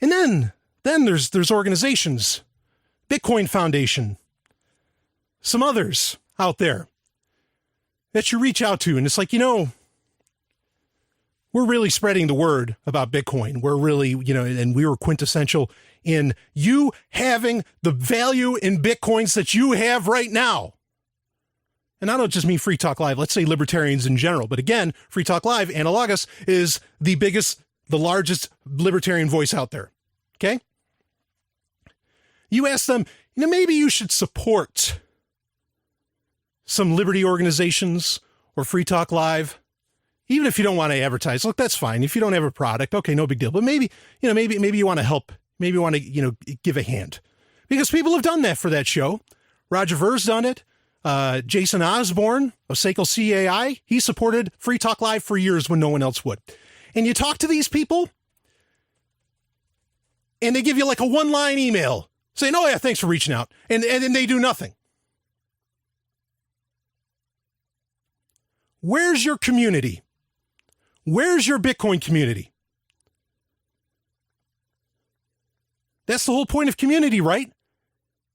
B: And then there's organizations. Bitcoin Foundation, some others out there that you reach out to, and it's like, you know, we're really spreading the word about Bitcoin. We're really, you know, and we were quintessential in you having the value in Bitcoins that you have right now. And I don't just mean Free Talk Live, let's say libertarians in general. But again, Free Talk Live, analogous, is the largest libertarian voice out there. Okay? You ask them, you know, maybe you should support some liberty organizations or Free Talk Live, even if you don't want to advertise. Look, that's fine. If you don't have a product, okay, no big deal. But maybe you want to help. Maybe you want to, you know, give a hand, because people have done that for that show. Roger Ver's done it. Jason Osborne of Sekel CAI, he supported Free Talk Live for years when no one else would. And you talk to these people, and they give you like a one-line email saying, oh, yeah, thanks for reaching out. And then they do nothing. Where's your community? Where's your Bitcoin community? That's the whole point of community, right?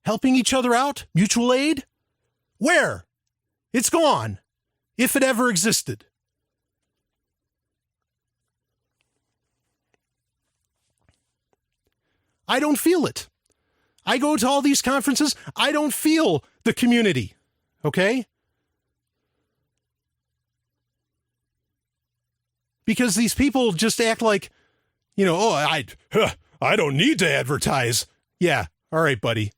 B: Helping each other out, mutual aid. Where? It's gone, if it ever existed. I don't feel it. I go to all these conferences. I don't feel the community. Okay? Because these people just act like, I don't need to advertise. Yeah. All right, buddy.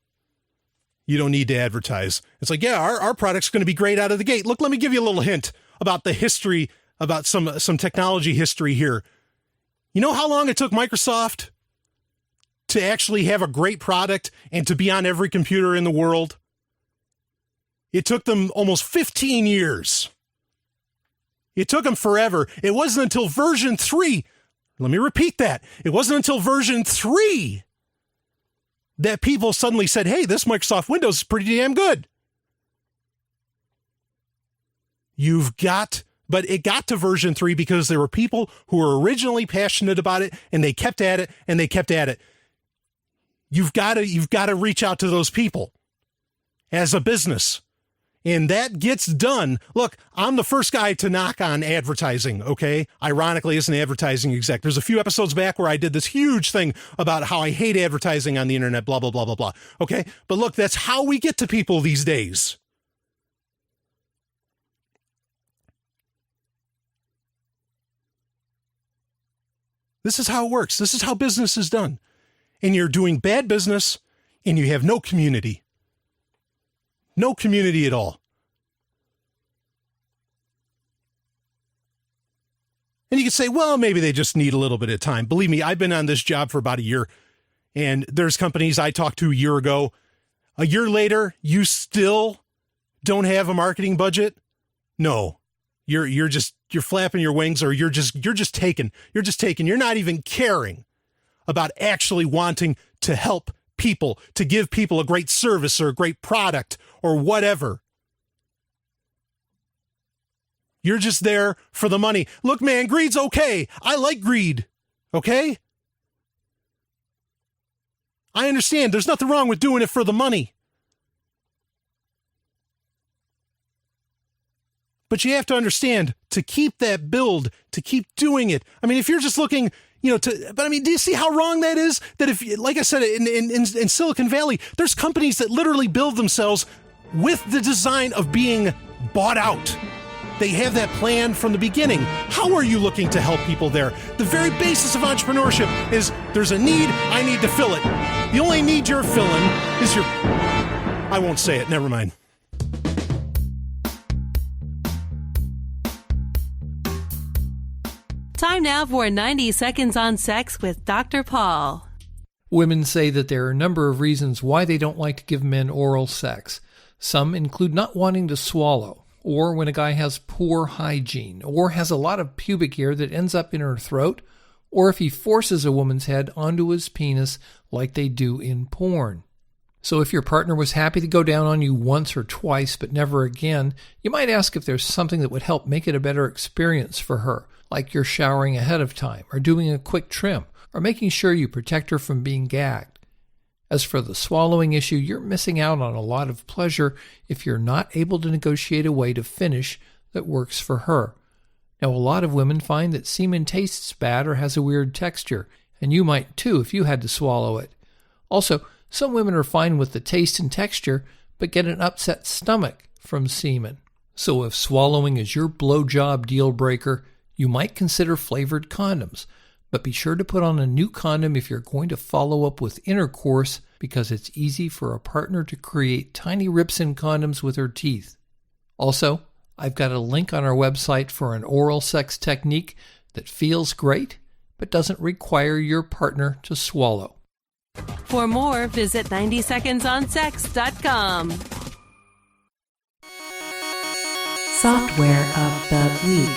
B: You don't need to advertise. It's like, yeah, our product's going to be great out of the gate. Look, let me give you a little hint about the history, about some technology history here. You know how long it took Microsoft to actually have a great product and to be on every computer in the world? It took them almost 15 years. It took them forever. It wasn't until version 3. Let me repeat that. It wasn't until version 3 that people suddenly said, hey, this Microsoft Windows is pretty damn good. But it got to version 3 because there were people who were originally passionate about it, and they kept at it, and they kept at it. You've got to reach out to those people as a business. And that gets done. Look, I'm the first guy to knock on advertising, okay? Ironically, as an advertising exec. There's a few episodes back where I did this huge thing about how I hate advertising on the internet, blah, blah, blah, blah, blah. Okay? But look, that's how we get to people these days. This is how it works. This is how business is done. And you're doing bad business, and you have no community. No community at all. And you can say, well, maybe they just need a little bit of time. Believe me, I've been on this job for about a year, and there's companies I talked to a year ago. A year later, you still don't have a marketing budget? No. You're flapping your wings, or you're just taking. You're not even caring about actually wanting to help people, to give people a great service or a great product or whatever. You're just there for the money. Look, man, greed's okay. I like greed. Okay? I understand. There's nothing wrong with doing it for the money. But you have to understand, to keep that build, to keep doing it. I mean, if you're just looking, but I mean, do you see how wrong that is? That if, like I said, in Silicon Valley, there's companies that literally build themselves with the design of being bought out. They have that plan from the beginning. How are you looking to help people there? The very basis of entrepreneurship is there's a need, I need to fill it. The only need you're filling is I won't say it, never mind.
I: Time now for 90 Seconds on Sex with Dr. Paul.
J: Women say that there are a number of reasons why they don't like to give men oral sex. Some include not wanting to swallow, or when a guy has poor hygiene, or has a lot of pubic hair that ends up in her throat, or if he forces a woman's head onto his penis like they do in porn. So if your partner was happy to go down on you once or twice but never again, you might ask if there's something that would help make it a better experience for her, like you're showering ahead of time, or doing a quick trim, or making sure you protect her from being gagged. As for the swallowing issue, you're missing out on a lot of pleasure if you're not able to negotiate a way to finish that works for her. Now, a lot of women find that semen tastes bad or has a weird texture, and you might too if you had to swallow it. Also, some women are fine with the taste and texture, but get an upset stomach from semen. So if swallowing is your blowjob deal breaker, you might consider flavored condoms, but be sure to put on a new condom if you're going to follow up with intercourse, because it's easy for a partner to create tiny rips in condoms with her teeth. Also, I've got a link on our website for an oral sex technique that feels great, but doesn't require your partner to swallow.
I: For more, visit 90secondsonsex.com.
A: Software of the Week.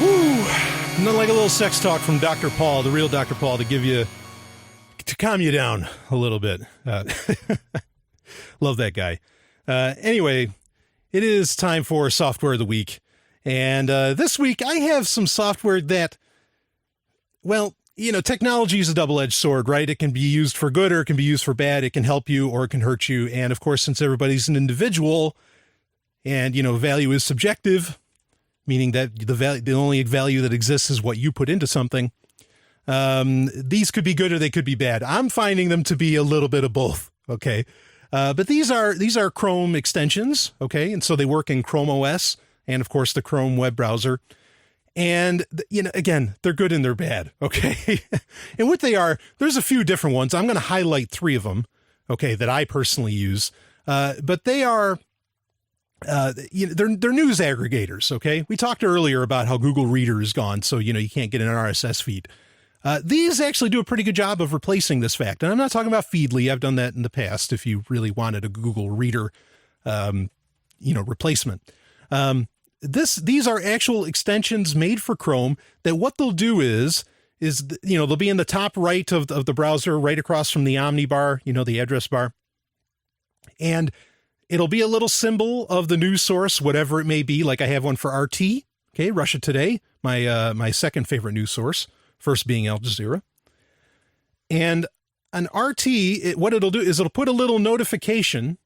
B: Nothing like a little sex talk from Dr. Paul, the real Dr. Paul, to calm you down a little bit. Love that guy. Anyway, it is time for Software of the Week. And this week I have some software that, well, you know, technology is a double-edged sword, right? It can be used for good or it can be used for bad. It can help you or it can hurt you. And of course, since everybody's an individual and, you know, value is subjective, meaning that the only value that exists is what you put into something. These could be good or they could be bad. I'm finding them to be a little bit of both. Okay. But these are Chrome extensions. Okay. And so they work in Chrome OS and of course the Chrome web browser. And, you know, again, they're good and they're bad. Okay. And what they are, there's a few different ones. I'm going to highlight 3 of them. Okay. That I personally use. But they are, you know, they're news aggregators. Okay. We talked earlier about how Google Reader is gone. So, you know, you can't get an RSS feed. These actually do a pretty good job of replacing this fact. And I'm not talking about Feedly. I've done that in the past. If you really wanted a Google Reader, you know, replacement. These are actual extensions made for Chrome that what they'll do is, you know, they'll be in the top right of the browser, right across from the Omni bar, you know, the address bar. And it'll be a little symbol of the news source, whatever it may be. Like I have one for RT. Okay. Russia Today, my second favorite news source, first being Al Jazeera. And an RT, what it'll do is it'll put a little notification,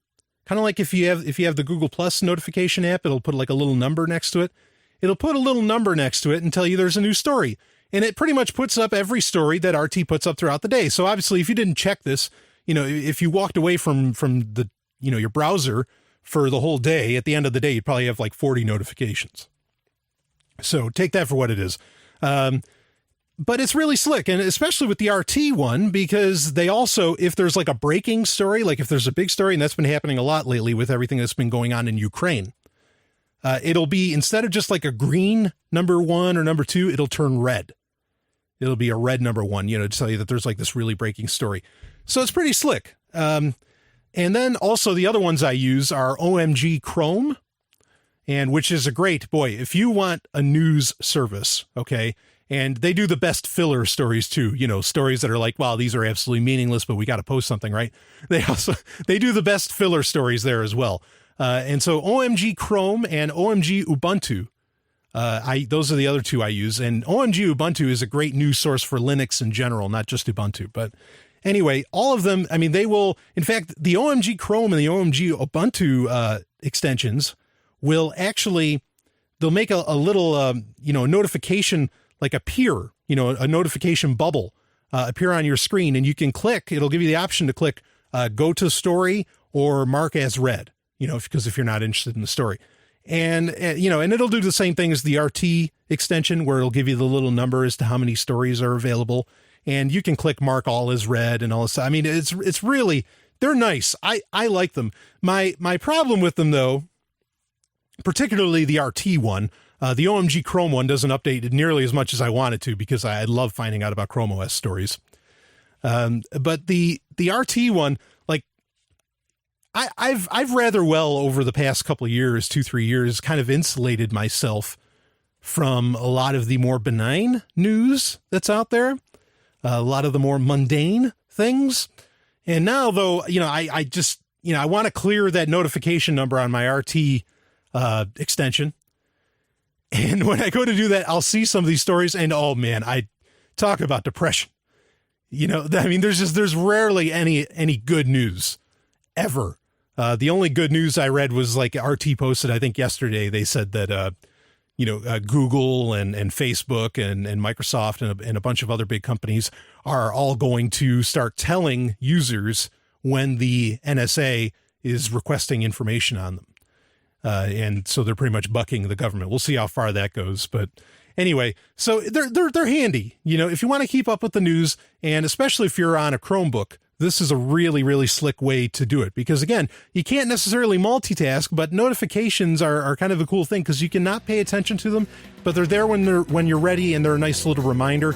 B: kind of like if you have the Google Plus notification app, it'll put like a little number next to it. It'll put a little number next to it and tell you there's a new story. And it pretty much puts up every story that RT puts up throughout the day. So obviously, if you didn't check this, you know, if you walked away from the, you know, your browser for the whole day, at the end of the day, you'd probably have like 40 notifications. So take that for what it is. But it's really slick, and especially with the RT one, because they also, if there's like a breaking story, like if there's a big story, and that's been happening a lot lately with everything that's been going on in Ukraine, it'll be, instead of just like a green number 1 or number 2, it'll turn red. It'll be a red number 1, you know, to tell you that there's like this really breaking story. So it's pretty slick. And then also the other ones I use are OMG Chrome, and which is a great, boy, if you want a news service, okay, and they do the best filler stories too, you know, stories that are like, wow, these are absolutely meaningless, but we got to post something, right? They do the best filler stories there as well. And so OMG Chrome and OMG Ubuntu, those are the other 2 I use. And OMG Ubuntu is a great news source for Linux in general, not just Ubuntu. But anyway, all of them, I mean, they will, in fact, the OMG Chrome and the OMG Ubuntu extensions will actually, they'll make a little, you know, notification like appear, you know, a notification bubble appear on your screen, and you can click, it'll give you the option to click go to story or mark as read, you know, because if you're not interested in the story. And, you know, and it'll do the same thing as the RT extension, where it'll give you the little number as to how many stories are available. And you can click mark all as read and all this. I mean, it's really, they're nice. I like them. My problem with them, though, particularly the RT one, the OMG Chrome one doesn't update nearly as much as I want it to, because I love finding out about Chrome OS stories. But the RT one, like I've rather well over the past couple of years, 2-3 years, kind of insulated myself from a lot of the more benign news that's out there, a lot of the more mundane things. And now, though, you know, I just, you know, I want to clear that notification number on my RT extension. And when I go to do that, I'll see some of these stories and, oh man, I talk about depression. You know, I mean, there's rarely any good news ever. The only good news I read was like RT posted, I think yesterday, they said that, you know, Google and Facebook and Microsoft and a bunch of other big companies are all going to start telling users when the NSA is requesting information on them. And so they're pretty much bucking the government. We'll see how far that goes. But anyway, so they're handy, you know, if you want to keep up with the news, and especially if you're on a Chromebook, this is a really, really slick way to do it, because again, you can't necessarily multitask, but notifications are kind of a cool thing, because you can not pay attention to them, but they're there when you're ready, and they're a nice little reminder.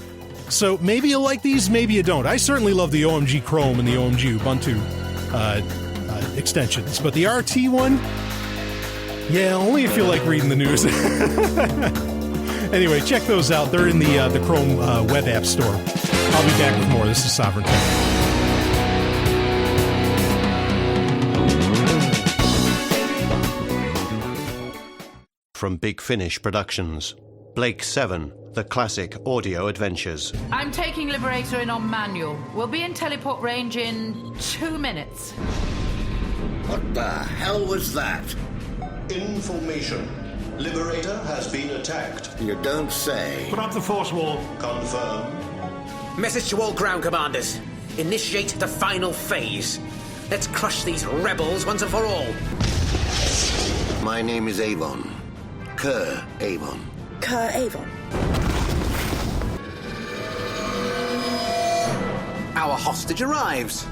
B: So maybe you like these, maybe you don't. I certainly love the OMG Chrome and the OMG Ubuntu extensions, but the RT one, yeah, only if you like reading the news. Anyway, check those out. They're in the Chrome web app store. I'll be back with more. This is Sovryn Tech.
K: From Big Finish Productions, Blake 7, The Classic Audio Adventures.
L: I'm taking Liberator in on manual. We'll be in teleport range in 2 minutes.
M: What the hell was that?
H: Information. Liberator has been attacked.
M: You don't say.
G: Put up the force wall.
H: Confirm.
N: Message to all ground commanders. Initiate the final phase. Let's crush these rebels once and for all.
M: My name is Avon. Kerr Avon.
O: Kerr Avon.
N: Our hostage arrives,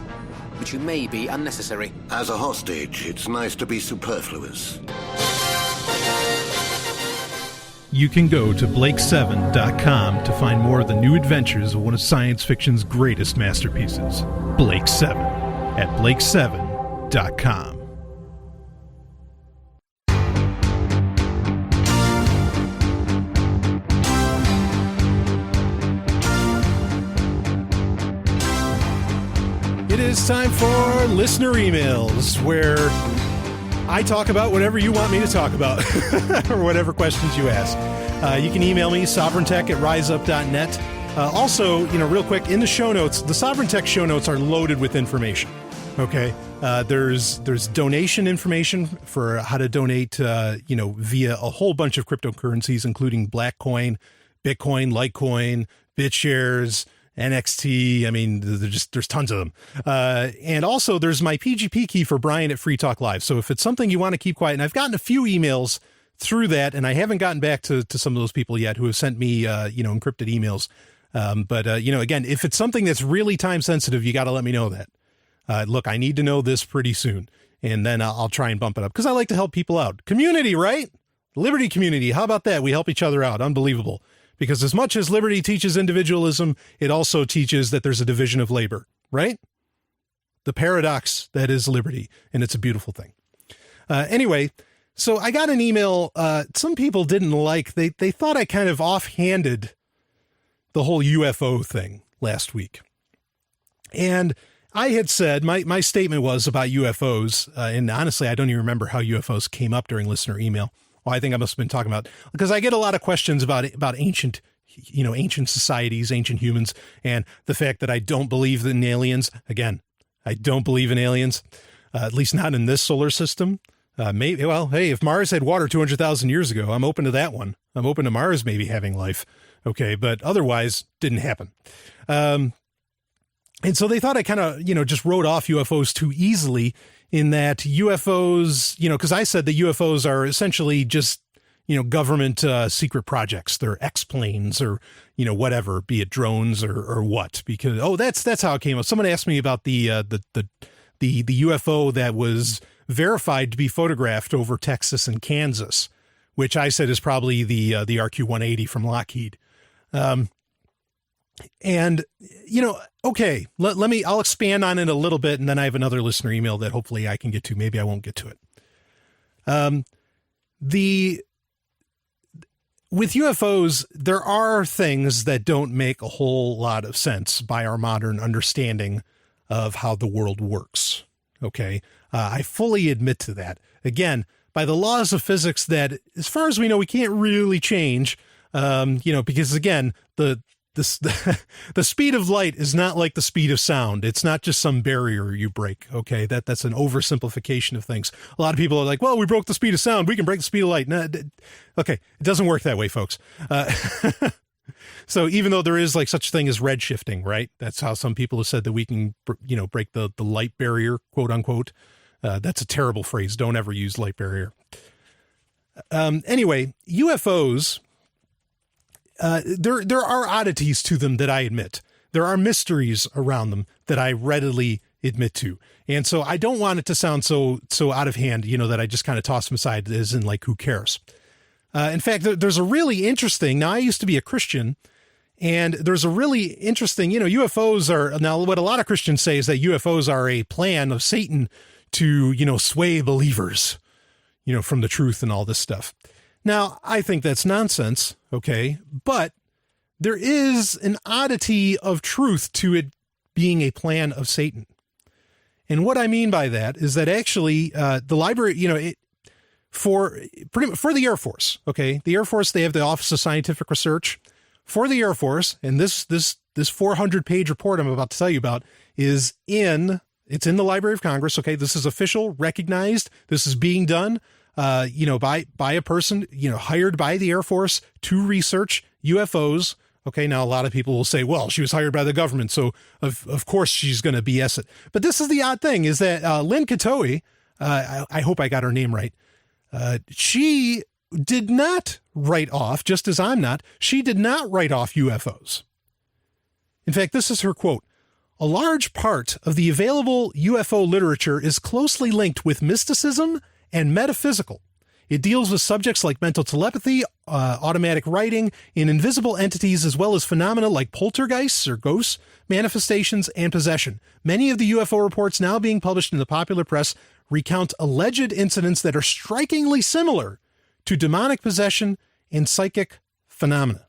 N: but you may be unnecessary.
M: As a hostage, it's nice to be superfluous.
B: You can go to Blake7.com to find more of the new adventures of one of science fiction's greatest masterpieces, Blake 7, at Blake7.com. It is time for listener emails, where I talk about whatever you want me to talk about, or whatever questions you ask. You can email me, sovryntech@riseup.net. Also, real quick, in the show notes, the Sovryn Tech show notes are loaded with information. Okay, there's donation information for how to donate, via a whole bunch of cryptocurrencies, including BLACKCOIN, Bitcoin, LITECOIN, BITSHARES, NXT. I mean, there's tons of them. And also there's my PGP key for Brian at Free Talk Live. So if it's something you want to keep quiet, and I've gotten a few emails through that, and I haven't gotten back to some of those people yet who have sent me, encrypted emails. But again, if it's something that's really time sensitive, you got to let me know that. Look, I need to know this pretty soon, and then I'll try and bump it up, because I like to help people out. Community, right? Liberty community. How about that? We help each other out. Unbelievable. Because as much as liberty teaches individualism, it also teaches that there's a division of labor, right? The paradox that is liberty, and it's a beautiful thing. Anyway, so I got an email. Some people didn't like, they thought I kind of offhanded the whole UFO thing last week. And I had said, my statement was about UFOs, and honestly, I don't even remember how UFOs came up during listener email. Well, I think I must have been talking about, because I get a lot of questions about ancient, ancient societies, ancient humans, and the fact that I don't believe in aliens. Again, I don't believe in aliens, at least not in this solar system. Maybe, well, hey, if Mars had water 200,000 years ago, I'm open to that one. I'm open to Mars maybe having life. Okay, but otherwise, didn't happen. And so they thought I kind of, just wrote off UFOs too easily, in that UFOs, because I said that UFOs are essentially just, government secret projects. They're X-planes or, whatever, be it drones or what, because, that's how it came up. Someone asked me about the UFO that was verified to be photographed over Texas and Kansas, which I said is probably the RQ-180 from Lockheed. And, okay, I'll expand on it a little bit, and then I have another listener email that hopefully I can get to. Maybe I won't get to it. With UFOs, there are things that don't make a whole lot of sense by our modern understanding of how the world works. Okay. I fully admit to that. Again, by the laws of physics that, as far as we know, we can't really change, because again, the speed of light is not like the speed of sound. It's not just some barrier you break. Okay. That's an oversimplification of things. A lot of people are like, well, we broke the speed of sound. We can break the speed of light. No, okay. It doesn't work that way, folks. So even though there is like such thing as redshifting, right? That's how some people have said that we can, break the light barrier, quote unquote. That's a terrible phrase. Don't ever use light barrier. Anyway, UFOs, there are oddities to them that I admit. There are mysteries around them that I readily admit to. And so I don't want it to sound so out of hand, that I just kind of toss them aside as in like, who cares? In fact, there's a really interesting, now I used to be a Christian, and there's a really interesting, UFOs are, now what a lot of Christians say is that UFOs are a plan of Satan to, sway believers, from the truth and all this stuff. Now, I think that's nonsense. Okay. But there is an oddity of truth to it being a plan of Satan. And what I mean by that is that actually the library, for the Air Force, okay, the Air Force, they have the Office of Scientific Research. For the Air Force, and this 400-page report I'm about to tell you about it's in the Library of Congress. Okay, this is official, recognized. This is being done, by a person, hired by the Air Force to research UFOs. Okay, now a lot of people will say, well, she was hired by the government, so of course she's going to BS it. But this is the odd thing, is that Lynn Katoe, I hope I got her name right, she did not write off, just as I'm not, she did not write off UFOs. In fact, this is her quote. A large part of the available UFO literature is closely linked with mysticism and metaphysical. It deals with subjects like mental telepathy, automatic writing, and invisible entities, as well as phenomena like poltergeists or ghosts, manifestations, and possession. Many of the UFO reports now being published in the popular press recount alleged incidents that are strikingly similar to demonic possession and psychic phenomena.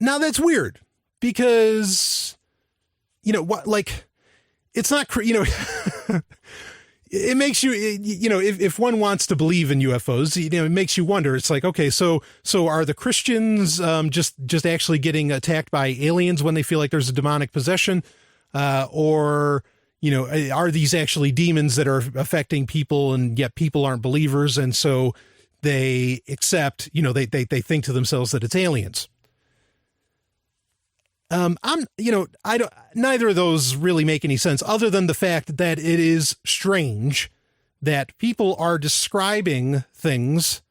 B: Now that's weird because, it's not, it makes you, if one wants to believe in UFOs, it makes you wonder. It's like, okay, so are the Christians just actually getting attacked by aliens when they feel like there's a demonic possession, or are these actually demons that are affecting people, and yet people aren't believers, and so they accept, they think to themselves that it's aliens. Neither of those really make any sense, other than the fact that it is strange that people are describing things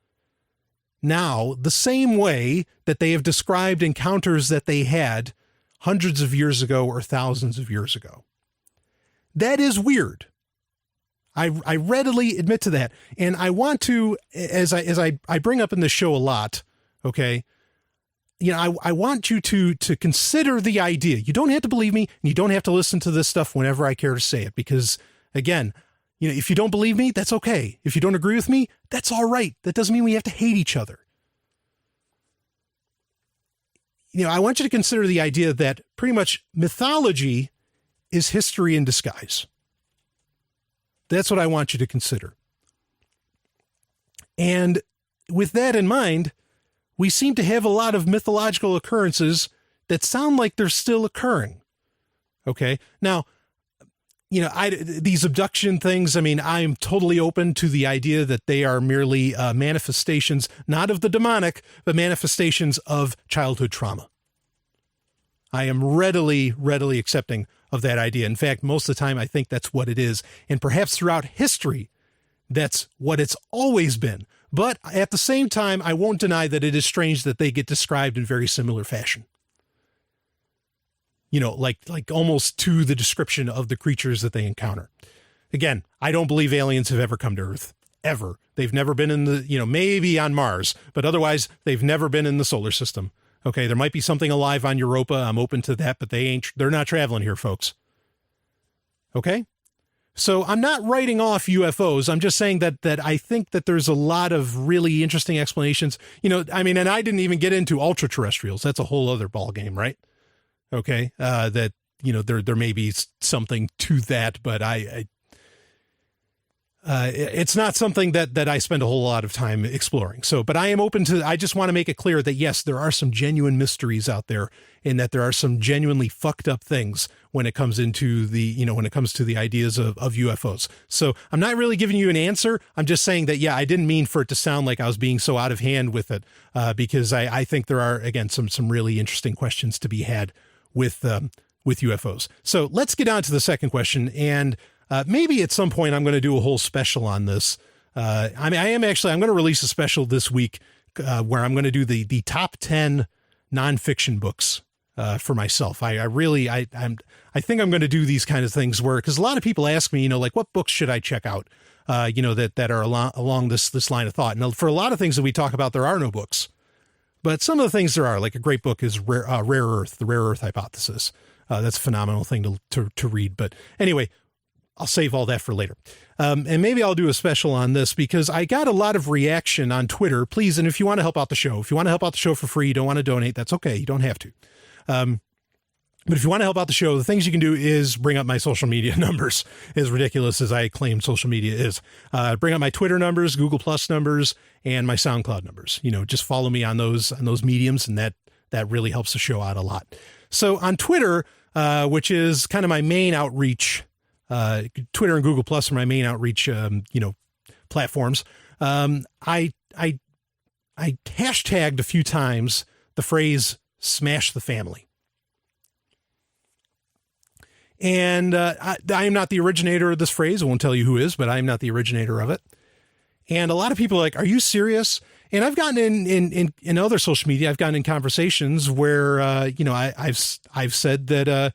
B: now the same way that they have described encounters that they had hundreds of years ago or thousands of years ago. That is weird. I readily admit to that. And I want to, as I bring up in this show a lot, okay, I want you to consider the idea. You don't have to believe me, and you don't have to listen to this stuff whenever I care to say it, because again, if you don't believe me, that's okay. If you don't agree with me, that's all right. That doesn't mean we have to hate each other. I want you to consider the idea that pretty much mythology is history in disguise. That's what I want you to consider. And with that in mind, we seem to have a lot of mythological occurrences that sound like they're still occurring. Okay. Now, these abduction things, I'm totally open to the idea that they are merely manifestations, not of the demonic, but manifestations of childhood trauma. I am readily accepting of that idea. In fact, most of the time, I think that's what it is. And perhaps throughout history, that's what it's always been. But at the same time, I won't deny that it is strange that they get described in very similar fashion. Like almost to the description of the creatures that they encounter. Again, I don't believe aliens have ever come to Earth. Ever. They've never been in the, maybe on Mars, but otherwise they've never been in the solar system. Okay, there might be something alive on Europa. I'm open to that, but they're not traveling here, folks. Okay? So I'm not writing off UFOs. I'm just saying that I think that there's a lot of really interesting explanations. And I didn't even get into ultra-terrestrials. That's a whole other ballgame, right? Okay, that, there may be something to that, but it's not something that I spend a whole lot of time exploring. So, but I am open to, I just want to make it clear that yes, there are some genuine mysteries out there, and that there are some genuinely fucked up things when it comes into when it comes to the ideas of UFOs. So I'm not really giving you an answer. I'm just saying that, yeah, I didn't mean for it to sound like I was being so out of hand with it, because I think there are, again, some really interesting questions to be had with UFOs. So let's get on to the second question. And maybe at some point I'm going to do a whole special on this. I'm going to release a special this week where I'm going to do the top 10 nonfiction books for myself. I think I'm going to do these kind of things because a lot of people ask me, what books should I check out, that are along this line of thought. And for a lot of things that we talk about, there are no books, but some of the things there are, like a great book is Rare Earth, the Rare Earth Hypothesis. That's a phenomenal thing to read. But anyway, I'll save all that for later. And maybe I'll do a special on this because I got a lot of reaction on Twitter. Please, and if you want to help out the show, for free, you don't want to donate, that's okay. You don't have to. But if you want to help out the show, the things you can do is bring up my social media numbers, as ridiculous as I claim social media is. Bring up my Twitter numbers, Google Plus numbers, and my SoundCloud numbers. Just follow me on those mediums, and that really helps the show out a lot. So on Twitter, which is kind of my main outreach, Twitter and Google Plus are my main outreach, platforms. I hashtagged a few times the phrase "smash the family." And I am not the originator of this phrase. I won't tell you who is, but I am not the originator of it. And a lot of people are like, are you serious? And I've gotten in other social media, I've gotten in conversations where, I've said that,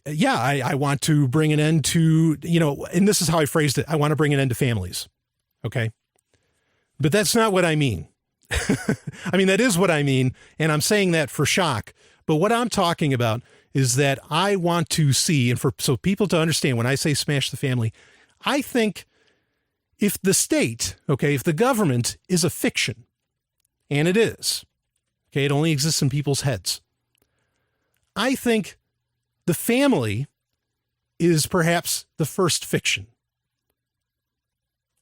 B: I want to bring an end to, and this is how I phrased it. I want to bring an end to families. Okay. But that's not what I mean. I mean, that is what I mean. And I'm saying that for shock. But what I'm talking about is that I want to see, and so people to understand, when I say smash the family, I think if the state, if the government is a fiction, and it is, it only exists in people's heads, I think the family is perhaps the first fiction,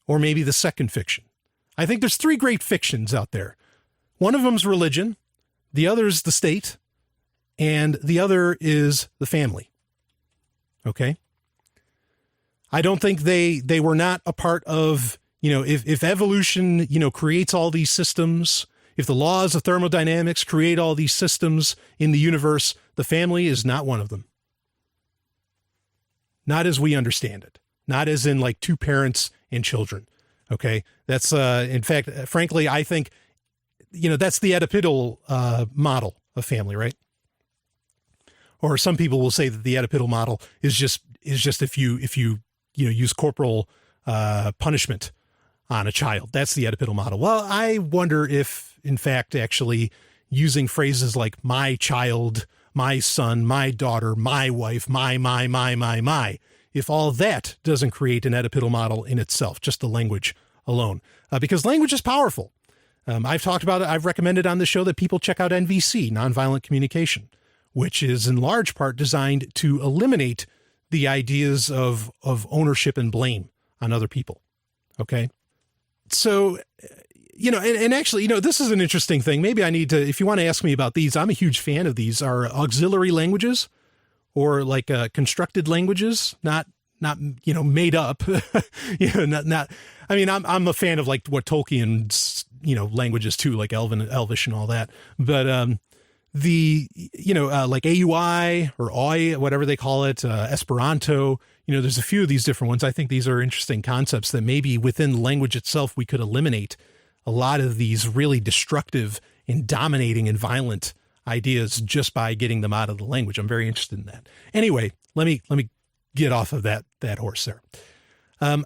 B: or maybe the second fiction. I think there's three great fictions out there. One of them's religion, the other is the state, and the other is the family. Okay. I don't think they were not a part of, if evolution, creates all these systems, if the laws of thermodynamics create all these systems in the universe, the family is not one of them. Not as we understand it. Not as in like two parents and children. Okay. That's, in fact, frankly, I think, that's the Oedipal model of family, right? Or some people will say that the Oedipal model is just if you use corporal punishment on a child. That's the Oedipal model. Well, I wonder if, in fact, actually using phrases like my child, my son, my daughter, my wife, my, if all that doesn't create an Oedipal model in itself, just the language alone, because language is powerful. I've talked about it. I've recommended on the show that people check out NVC, Nonviolent Communication, which is in large part designed to eliminate the ideas of ownership and blame on other people. Okay. So, and actually, this is an interesting thing. Maybe I need to, if you want to ask me about these, I'm a huge fan of these, are auxiliary languages, or like constructed languages, not made up, I'm a fan of like what Tolkien's, languages too, like Elvish and all that. But, like AUI or OI, whatever they call it, Esperanto, there's a few of these different ones. I think these are interesting concepts that maybe within language itself, we could eliminate a lot of these really destructive and dominating and violent ideas just by getting them out of the language. I'm very interested in that. Anyway, let me get off of that horse there.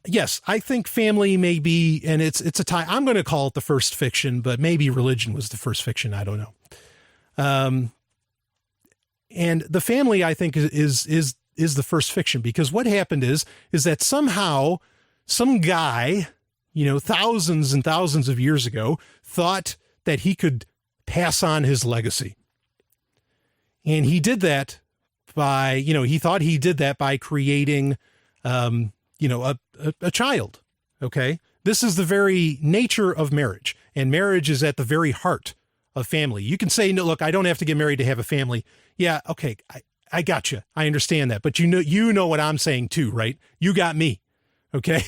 B: Yes, I think family may be, and it's a tie. I'm going to call it the first fiction, but maybe religion was the first fiction. I don't know. And the family, I think, is the first fiction, because what happened is that somehow some guy, thousands and thousands of years ago, thought that he could pass on his legacy. And he did that by, by creating, a child. Okay. This is the very nature of marriage, and marriage is at the very heart of family. You can say, no, look, I don't have to get married to have a family. Yeah. Okay. I got you. I understand that, but you know what I'm saying too, right? You got me. Okay.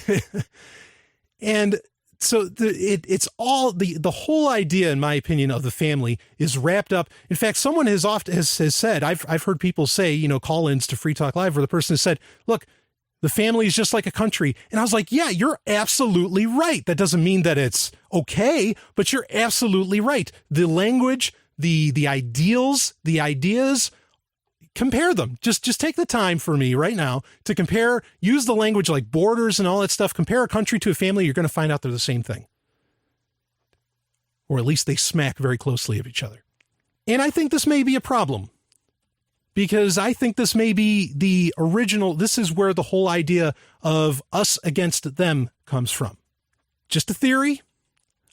B: And so it's all the whole idea, in my opinion, of the family is wrapped up. In fact, someone has said, I've heard people say, call-ins to Free Talk Live, where the person has said, look, the family is just like a country. And I was like, yeah, you're absolutely right. That doesn't mean that it's okay, but you're absolutely right. The language, the ideals, the ideas, compare them. Just take the time for me right now to compare, use the language like borders and all that stuff. Compare a country to a family. You're going to find out they're the same thing. Or at least they smack very closely of each other. And I think this may be a problem. because I think this may be the original. This is where the whole idea of us against them comes from. Just a theory.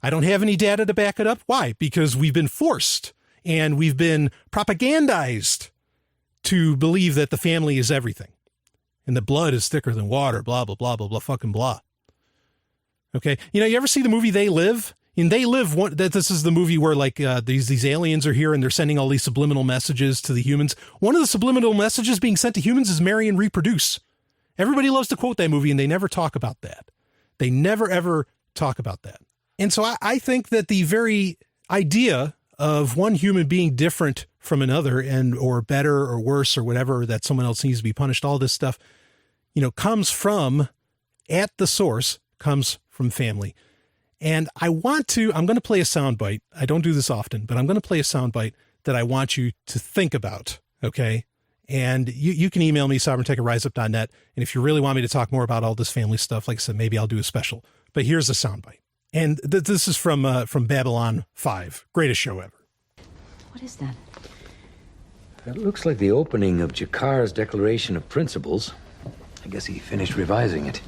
B: I don't have any data to back it up. Why? Because we've been forced and we've been propagandized to believe that the family is everything and the blood is thicker than water, blah, blah, blah, blah, blah, fucking blah. Okay. You know, you ever see the movie They Live? In They Live, this is the movie where like these aliens are here and they're sending all these subliminal messages to the humans. One of the subliminal messages being sent to humans is marry and reproduce. Everybody loves to quote that movie and they never talk about that. They never, ever talk about that. And so I think that the very idea of one human being different from another and or better or worse or whatever, that someone else needs to be punished, all this stuff, you know, comes from, at the source, comes from family. And I'm going to play a soundbite. I don't do this often, but I'm going to play a soundbite that I want you to think about. Okay. And you can email me, sovereigntech@riseup.net. And if you really want me to talk more about all this family stuff, like I said, maybe I'll do a special, but here's a soundbite. And this is from Babylon 5. Greatest show ever.
D: What is that?
O: That looks like the opening of Jakar's Declaration of Principles. I guess he finished revising it.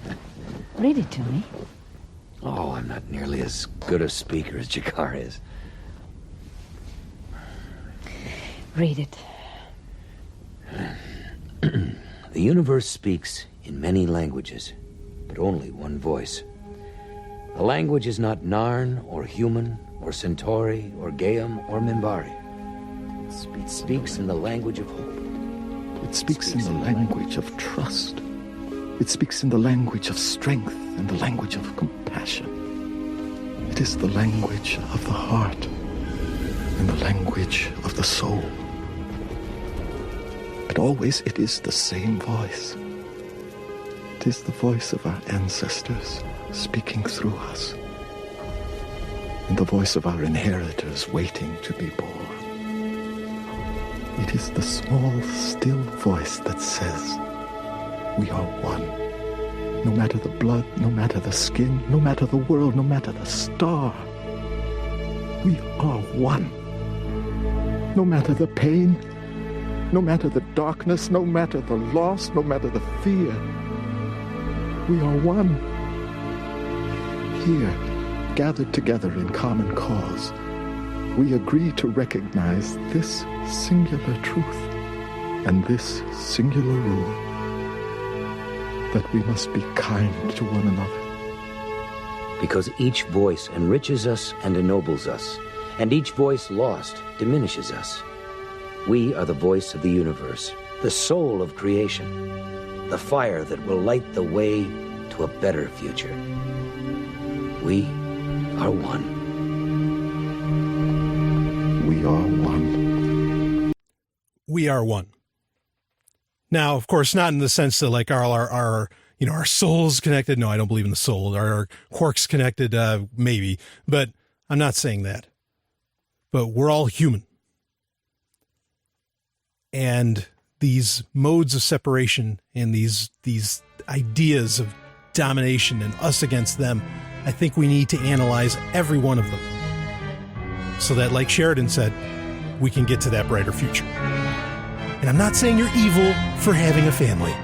D: Read it to me.
O: Oh, I'm not nearly as good a speaker as Jakar is.
D: Read it.
O: The universe speaks in many languages, but only one voice. The language is not Narn or human or Centauri or Gaeum or Minbari. It speaks in the language of hope.
P: It speaks in the language of trust. It speaks in the language of strength and the language of compassion. It is the language of the heart and the language of the soul. But always it is the same voice. It is the voice of our ancestors speaking through us, and the voice of our inheritors waiting to be born. It is the small, still voice that says, we are one. No matter the blood, no matter the skin, no matter the world, no matter the star, we are one. No matter the pain, no matter the darkness, no matter the loss, no matter the fear, we are one. Here, gathered together in common cause, we agree to recognize this singular truth and this singular rule, that we must be kind to one another.
O: Because each voice enriches us and ennobles us, and each voice lost diminishes us. We are the voice of the universe, the soul of creation, the fire that will light the way to a better future. We are one.
P: We are one.
B: We are one. Now, of course, not in the sense that like our soul's connected. No, I don't believe in the soul. Our quarks connected, maybe, but I'm not saying that. But we're all human. And these modes of separation and these ideas of domination and us against them, I think we need to analyze every one of them so that, like Sheridan said, we can get to that brighter future. And I'm not saying you're evil for having a family.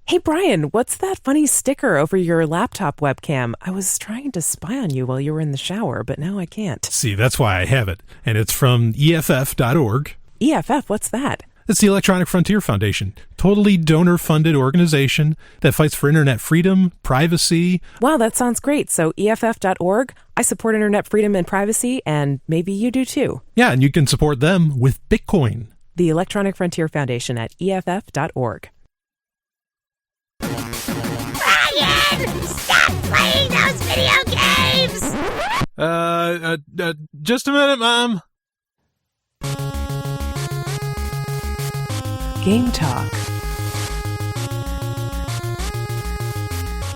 A: Hey, Brian, what's that funny sticker over your laptop webcam? I was trying to spy on you while you were in the shower, but now I can't.
B: See, that's why I have it. And it's from EFF.org.
A: EFF, what's that?
B: It's the Electronic Frontier Foundation, totally donor-funded organization that fights for internet freedom, privacy.
A: Wow, that sounds great. So EFF.org, I support internet freedom and privacy, and maybe you do too.
B: Yeah, and you can support them with Bitcoin.
A: The Electronic Frontier Foundation at EFF.org.
Q: Brian! Stop playing those video games!
B: Just a minute, Mom.
A: Game Talk.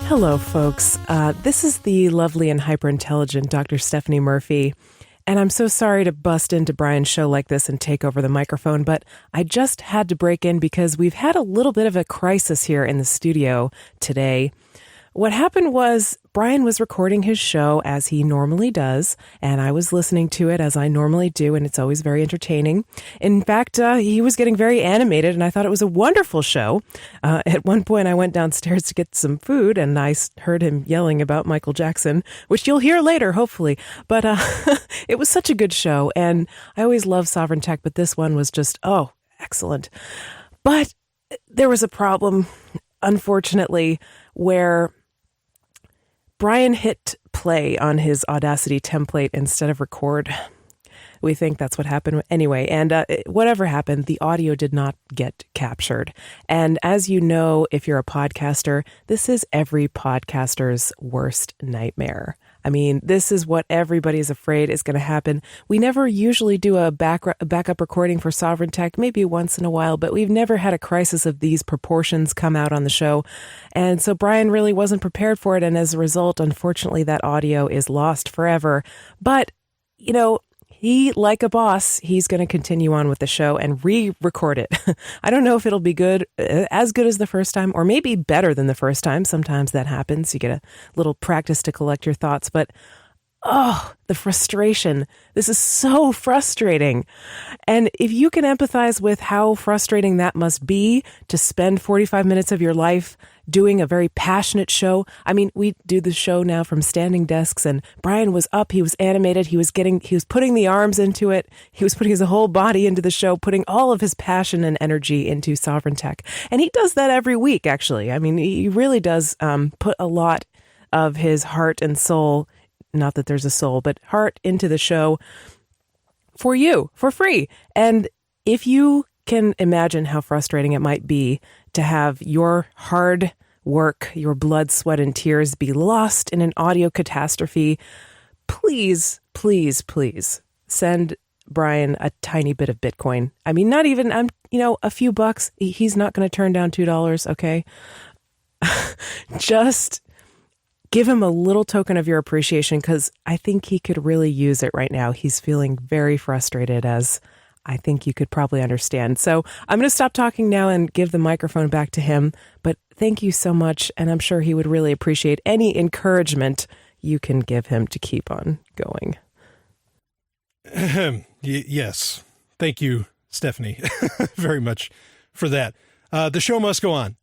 A: Hello, folks. This is the lovely and hyper-intelligent Dr. Stephanie Murphy, and I'm so sorry to bust into Brian's show like this and take over the microphone, but I just had to break in because we've had a little bit of a crisis here in the studio today. What happened was Brian was recording his show as he normally does, and I was listening to it as I normally do, and it's always very entertaining. In fact, he was getting very animated, and I thought it was a wonderful show. At one point, I went downstairs to get some food, and I heard him yelling about Michael Jackson, which you'll hear later, hopefully. But it was such a good show, and I always love Sovryn Tech, but this one was just, excellent. But there was a problem, unfortunately, where Brian hit play on his Audacity template instead of record. We think that's what happened anyway. And whatever happened, the audio did not get captured. And as you know, if you're a podcaster, this is every podcaster's worst nightmare. I mean, this is what everybody is afraid is going to happen. We never usually do a backup recording for Sovryn Tech, maybe once in a while, but we've never had a crisis of these proportions come out on the show. And so Brian really wasn't prepared for it. And as a result, unfortunately, that audio is lost forever. But, you know, he, like a boss, he's going to continue on with the show and re-record it. I don't know if it'll be good, as good as the first time, or maybe better than the first time. Sometimes that happens. You get a little practice to collect your thoughts. But, the frustration. This is so frustrating. And if you can empathize with how frustrating that must be to spend 45 minutes of your life doing a very passionate show. I mean, we do the show now from standing desks, and Brian was up, he was animated, he was putting the arms into it, he was putting his whole body into the show, putting all of his passion and energy into Sovryn Tech. And he does that every week, actually. I mean, he really does put a lot of his heart and soul, not that there's a soul, but heart into the show for you, for free. And if you can imagine how frustrating it might be to have your hard work, your blood, sweat, and tears be lost in an audio catastrophe, please, please, please send Brian a tiny bit of Bitcoin. I mean, not even, a few bucks. He's not going to turn down $2, okay? Just give him a little token of your appreciation, because I think he could really use it right now. He's feeling very frustrated, as I think you could probably understand. So I'm going to stop talking now and give the microphone back to him. But thank you so much. And I'm sure he would really appreciate any encouragement you can give him to keep on going.
B: Yes. Thank you, Stephanie, very much for that. The show must go on.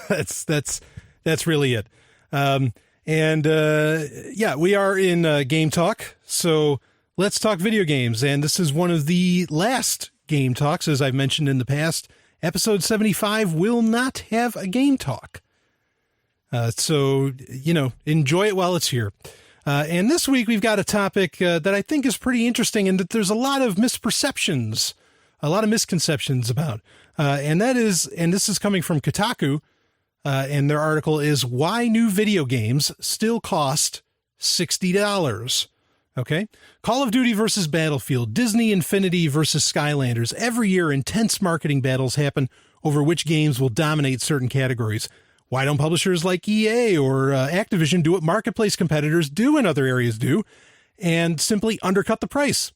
B: That's really it. We are in Game Talk. So let's talk video games. And this is one of the last Game Talks, as I've mentioned in the past. Episode 75 will not have a Game Talk. So enjoy it while it's here. And this week we've got a topic that I think is pretty interesting, and that there's a lot of misperceptions, a lot of misconceptions about. And this is coming from Kotaku, and their article is Why New Video Games Still Cost $60. Okay. Call of Duty versus Battlefield, Disney Infinity versus Skylanders. Every year, intense marketing battles happen over which games will dominate certain categories. Why don't publishers like EA or Activision do what marketplace competitors do in other areas do, and simply undercut the price?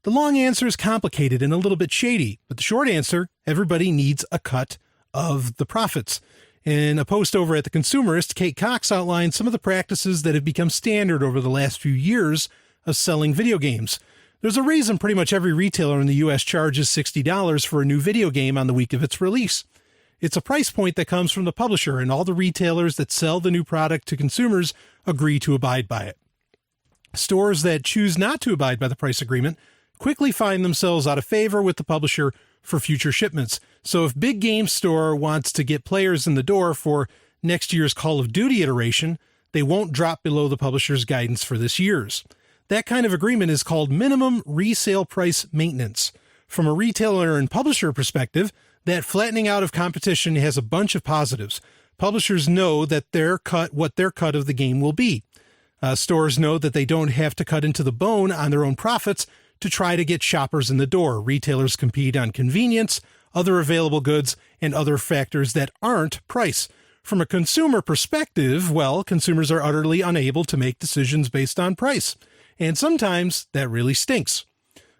B: The long answer is complicated and a little bit shady, but the short answer, everybody needs a cut of the profits. In a post over at The Consumerist, Kate Cox outlined some of the practices that have become standard over the last few years of selling video games. There's a reason pretty much every retailer in the U.S. charges $60 for a new video game on the week of its release. It's a price point that comes from the publisher, and all the retailers that sell the new product to consumers agree to abide by it. Stores that choose not to abide by the price agreement quickly find themselves out of favor with the publisher for future shipments. So if Big Game Store wants to get players in the door for next year's Call of Duty iteration, they won't drop below the publisher's guidance for this year's. That kind of agreement is called minimum resale price maintenance. From a retailer and publisher perspective, that flattening out of competition has a bunch of positives. Publishers know that what their cut of the game will be. Stores know that they don't have to cut into the bone on their own profits to try to get shoppers in the door. Retailers compete on convenience, other available goods, and other factors that aren't price. From a consumer perspective, consumers are utterly unable to make decisions based on price. And sometimes that really stinks.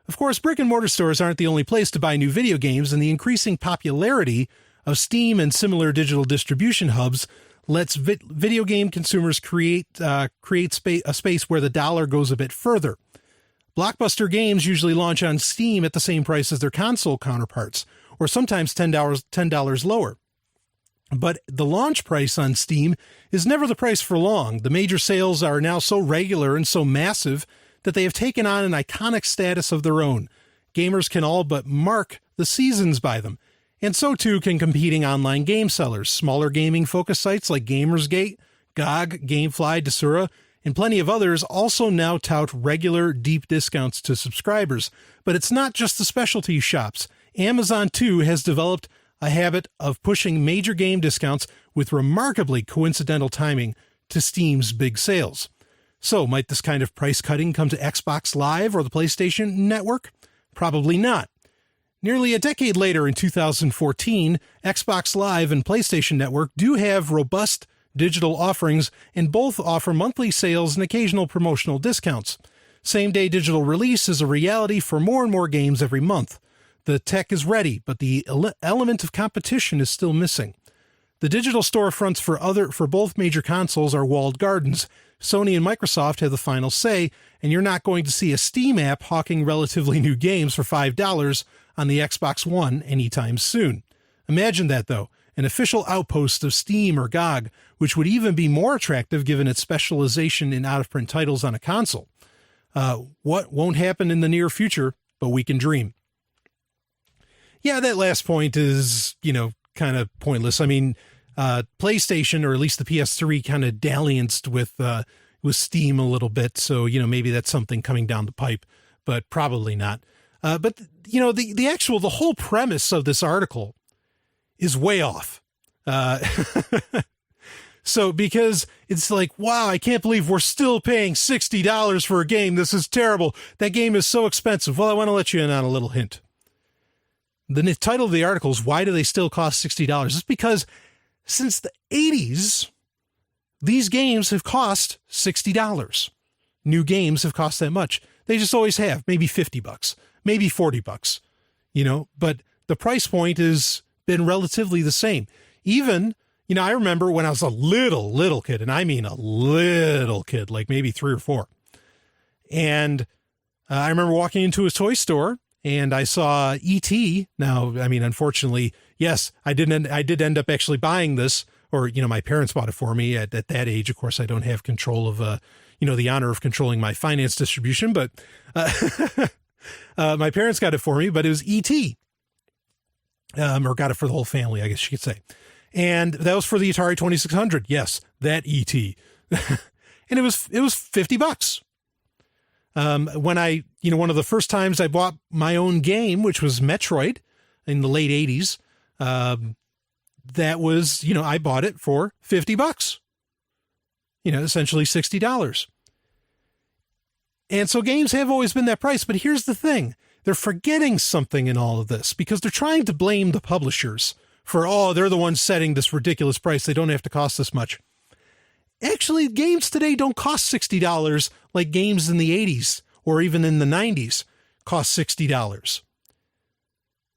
B: Of course, brick-and-mortar stores aren't the only place to buy new video games, and the increasing popularity of Steam and similar digital distribution hubs lets video game consumers create a space where the dollar goes a bit further. Blockbuster games usually launch on Steam at the same price as their console counterparts, or sometimes $10 lower. But the launch price on Steam is never the price for long. The major sales are now so regular and so massive that they have taken on an iconic status of their own. Gamers can all but mark the seasons by them. And so too can competing online game sellers. Smaller gaming-focused sites like Gamersgate, GOG, Gamefly, Desura, and plenty of others also now tout regular, deep discounts to subscribers. But it's not just the specialty shops. Amazon, too, has developed a habit of pushing major game discounts with remarkably coincidental timing to Steam's big sales. So, might this kind of price cutting come to Xbox Live or the PlayStation Network? Probably not. Nearly a decade later, in 2014, Xbox Live and PlayStation Network do have robust digital offerings, and both offer monthly sales and occasional promotional discounts. Same-day digital release is a reality for more and more games every month. The tech is ready, but the element of competition is still missing. The digital storefronts for both major consoles are walled gardens. Sony and Microsoft have the final say, and you're not going to see a Steam app hawking relatively new games for $5 on the Xbox One anytime soon. Imagine that, though, an official outpost of Steam or GOG, which would even be more attractive given its specialization in out-of-print titles on a console. What won't happen in the near future, but we can dream. Yeah, that last point is, kind of pointless. I mean, PlayStation, or at least the PS3, kind of dallianced with Steam a little bit. So, maybe that's something coming down the pipe, but probably not. But the whole premise of this article is way off. So, because it's like, wow, I can't believe we're still paying $60 for a game. This is terrible. That game is so expensive. Well, I want to let you in on a little hint. The title of the article is, why do they still cost $60? It's because since the 80s, these games have cost $60. New games have cost that much. They just always have, maybe $50, maybe $40, but the price point has been relatively the same. Even, I remember when I was a little kid, and I mean a little kid, like maybe 3 or 4. And I remember walking into a toy store and I saw E.T. Now, I mean, unfortunately, yes, I did end up actually buying this, or, my parents bought it for me at that age. Of course, I don't have control of, the honor of controlling my finance distribution, but my parents got it for me, but it was E.T. Or got it for the whole family, I guess you could say. And that was for the Atari 2600. Yes, that E.T. And it was $50. When I, one of the first times I bought my own game, which was Metroid in the late 80s, that was, I bought it for $50, essentially $60. And so games have always been that price. But here's the thing. They're forgetting something in all of this, because they're trying to blame the publishers for, they're the ones setting this ridiculous price. They don't have to cost this much. Actually, games today don't cost $60 like games in the 80s or even in the 90s cost $60.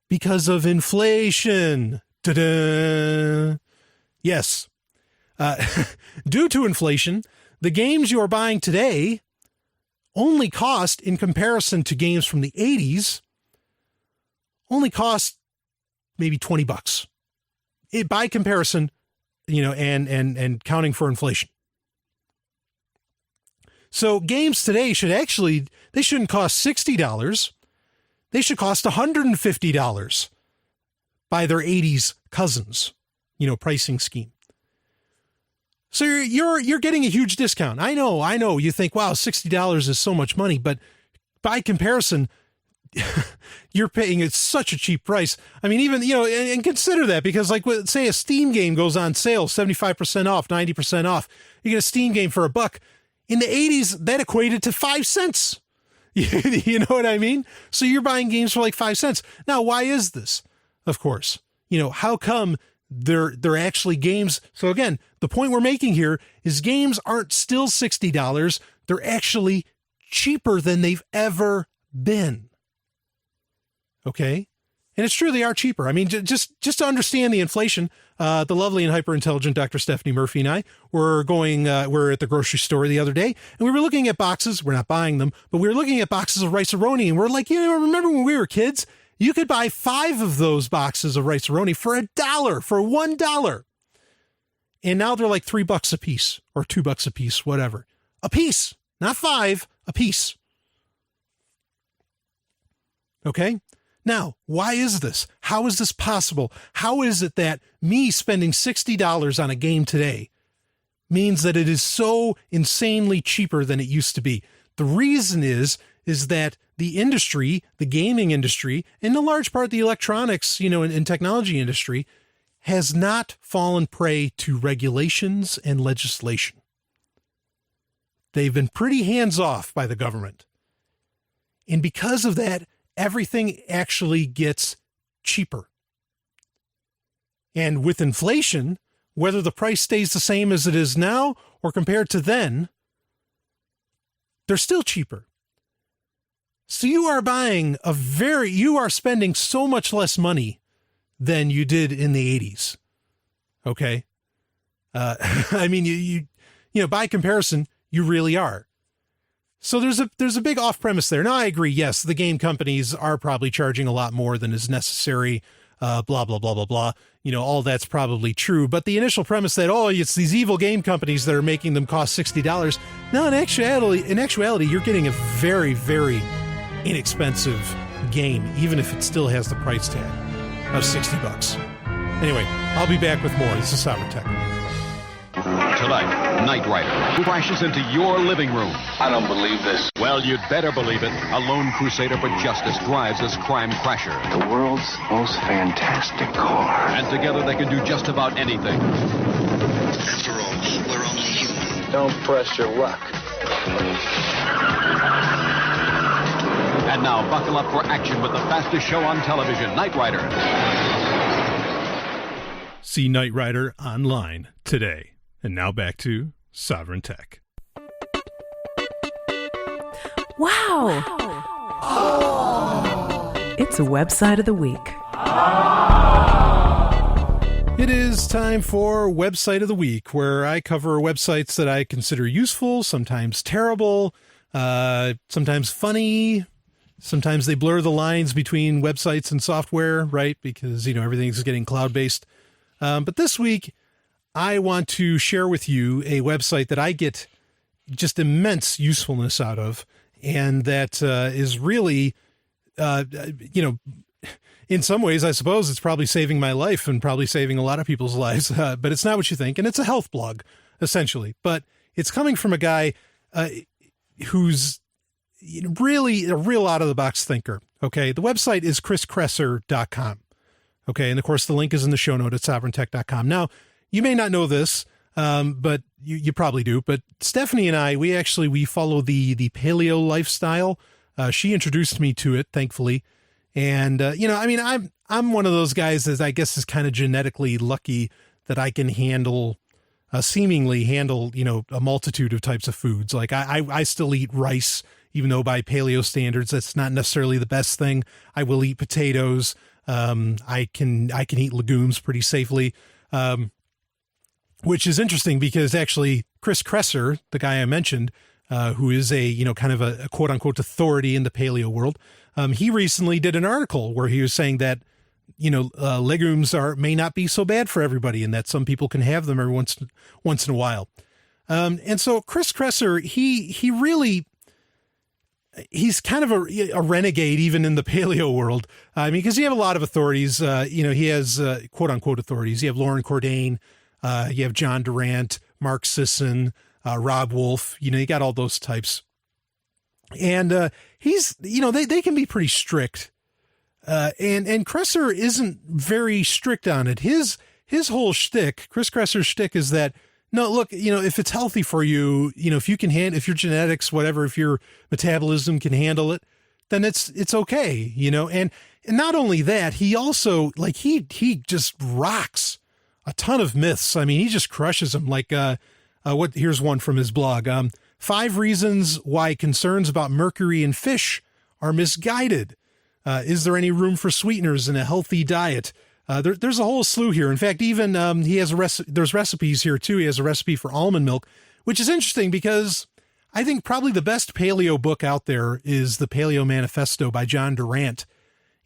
B: Because of inflation. Ta-da! Yes. Due to inflation, the games you are buying today only cost, in comparison to games from the 80s, only cost maybe $20. By comparison, and counting for inflation. So games today they shouldn't cost $60. They should cost $150 by their 80s cousins, pricing scheme. So you're getting a huge discount. I know. You think, wow, $60 is so much money, but by comparison, you're paying it's such a cheap price. I mean, even, and consider that, because like, say a Steam game goes on sale, 75% off, 90% off. You get a Steam game for $1. In the 80s, that equated to 5 cents. You know what I mean? So you're buying games for like 5 cents. Now, why is this? Of course, how come they're actually games? So again, the point we're making here is games aren't still $60. They're actually cheaper than they've ever been. Okay. And it's true, they are cheaper. I mean, just to understand the inflation, the lovely and hyper-intelligent Dr. Stephanie Murphy and I were at the grocery store the other day, and we were looking at boxes. We're not buying them, but we were looking at boxes of Rice-A-Roni, and we're like, remember when we were kids? You could buy 5 of those boxes of Rice-A-Roni for $1, for $1. And now they're like $3 a piece or $2 a piece, whatever. A piece, not 5, a piece. Okay. Now, why is this? How is this possible? How is it that me spending $60 on a game today means that it is so insanely cheaper than it used to be? The reason is that the industry, the gaming industry, and in large part the electronics, and technology industry has not fallen prey to regulations and legislation. They've been pretty hands-off by the government. And because of that, everything actually gets cheaper. And with inflation, whether the price stays the same as it is now or compared to then, they're still cheaper. So you are spending so much less money than you did in the 80s. Okay. I mean, you by comparison, you really are. So there's a big off premise there. Now I agree. Yes, the game companies are probably charging a lot more than is necessary. Blah, blah, blah, blah, blah. All that's probably true. But the initial premise that, it's these evil game companies that are making them cost $60. No, in actuality, you're getting a very, very inexpensive game, even if it still has the price tag of $60. Anyway, I'll be back with more. This is Sovryn Tech.
R: Tonight, Knight Rider crashes into your living room.
C: I don't believe this.
R: Well, you'd better believe it. A lone crusader for justice drives this crime crasher.
C: The world's most fantastic car.
R: And together they can do just about anything.
M: After all, we're only human.
C: Don't press your luck.
R: And now, buckle up for action with the fastest show on television, Knight Rider.
B: See Knight Rider online today. And now back to Sovryn Tech.
A: Wow! Oh. It's a website of the week.
B: It is time for Website of the Week, where I cover websites that I consider useful, sometimes terrible, sometimes funny. Sometimes they blur the lines between websites and software, right? Because, everything's getting cloud-based. But this week, I want to share with you a website that I get just immense usefulness out of, and that is really, in some ways, I suppose it's probably saving my life and probably saving a lot of people's lives, but it's not what you think. And it's a health blog, essentially. But it's coming from a guy who's really a real out-of-the-box thinker. Okay, the website is chriskresser.com. Okay, and of course, the link is in the show note at sovryntech.com. Now, you may not know this, but you probably do. But Stephanie and I, we follow the paleo lifestyle. She introduced me to it, thankfully. And, I'm one of those guys that I guess is kind of genetically lucky that I can seemingly handle, a multitude of types of foods. Like I still eat rice, even though by paleo standards, that's not necessarily the best thing. I will eat potatoes. I can eat legumes pretty safely. Which is interesting because actually Chris Kresser, the guy I mentioned, who is a kind of a quote unquote authority in the paleo world, he recently did an article where he was saying that, legumes may not be so bad for everybody and that some people can have them every once in a while. And so Chris Kresser, he's kind of a renegade even in the paleo world. Because you have a lot of authorities, he has quote unquote authorities. You have Lauren Cordain, you have John Durant, Mark Sisson, Rob Wolf, you got all those types. And he's, they can be pretty strict. And Kresser isn't very strict on it. His whole shtick, Chris Kresser's shtick is that, no, look, if it's healthy for you, if you can if your genetics, whatever, if your metabolism can handle it, then it's okay, and not only that, he also he just rocks a ton of myths. He just crushes them. Here's one from his blog. 5 reasons why concerns about mercury in fish are misguided. Is there any room for sweeteners in a healthy diet? There's a whole slew here. In fact, even he has there's recipes here too. He has a recipe for almond milk, which is interesting because I think probably the best paleo book out there is the Paleo Manifesto by John Durant.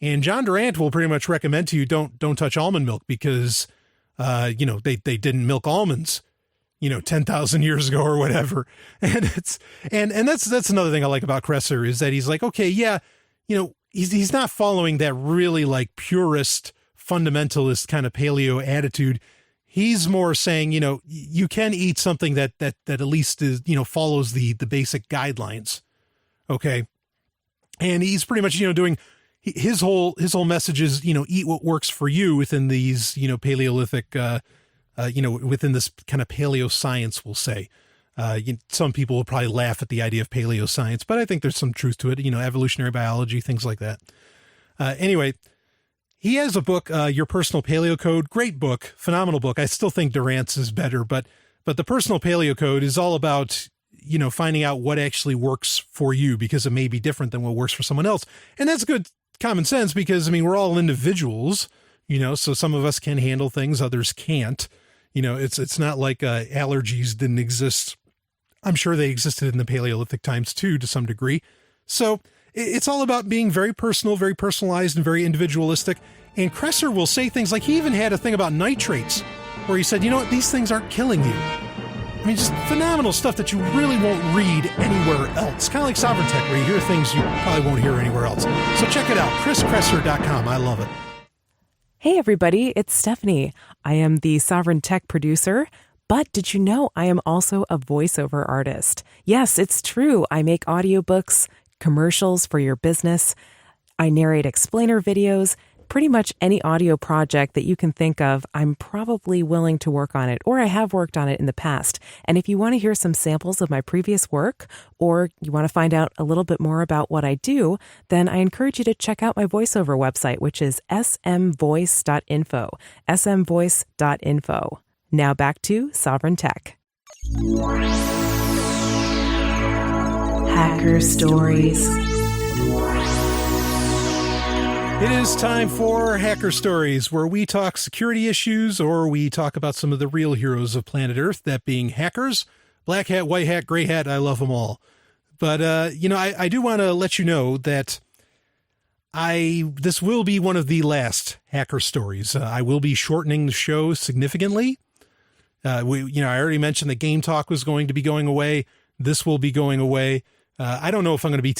B: And John Durant will pretty much recommend to you don't touch almond milk because they didn't milk almonds 10,000 years ago or whatever. And that's another thing I like about Kresser is that he's like, okay, yeah, he's not following that really like purist fundamentalist kind of paleo attitude. He's more saying, you can eat something that at least is, follows the basic guidelines. Okay. And he's pretty much, doing his whole message is, eat what works for you within these, Paleolithic, within this kind of paleo science, we'll say. Some people will probably laugh at the idea of paleo science, but I think there's some truth to it, evolutionary biology, things like that. Anyway, he has a book, Your Personal Paleo Code. Great book, phenomenal book. I still think Durant's is better, but the Personal Paleo Code is all about, finding out what actually works for you because it may be different than what works for someone else. And that's good common sense because, we're all individuals, so some of us can handle things, others can't. It's not like allergies didn't exist. I'm sure they existed in the Paleolithic times too, to some degree. So it's all about being very personal, very personalized, and very individualistic. And Kresser will say things like he even had a thing about nitrates where he said, these things aren't killing you. Just phenomenal stuff that you really won't read anywhere else. Kind of like Sovryn Tech, where you hear things you probably won't hear anywhere else. So check it out, chriskresser.com. I love it.
A: Hey, everybody, it's Stephanie. I am the Sovryn Tech producer. But did you know I am also a voiceover artist? Yes, it's true. I make audiobooks, commercials for your business. I narrate explainer videos. Pretty much any audio project that you can think of, I'm probably willing to work on it, or I have worked on it in the past. And if you want to hear some samples of my previous work, or you want to find out a little bit more about what I do, then I encourage you to check out my voiceover website, which is smvoice.info, smvoice.info. Now back to Sovryn Tech. Hacker Stories.
B: It is time for Hacker Stories, where we talk security issues or we talk about some of the real heroes of planet Earth, that being hackers. Black hat, white hat, gray hat, I love them all. But, I do want to let you know that this will be one of the last Hacker Stories. I will be shortening the show significantly. I already mentioned that Game Talk was going to be going away. This will be going away. I don't know if I'm going to be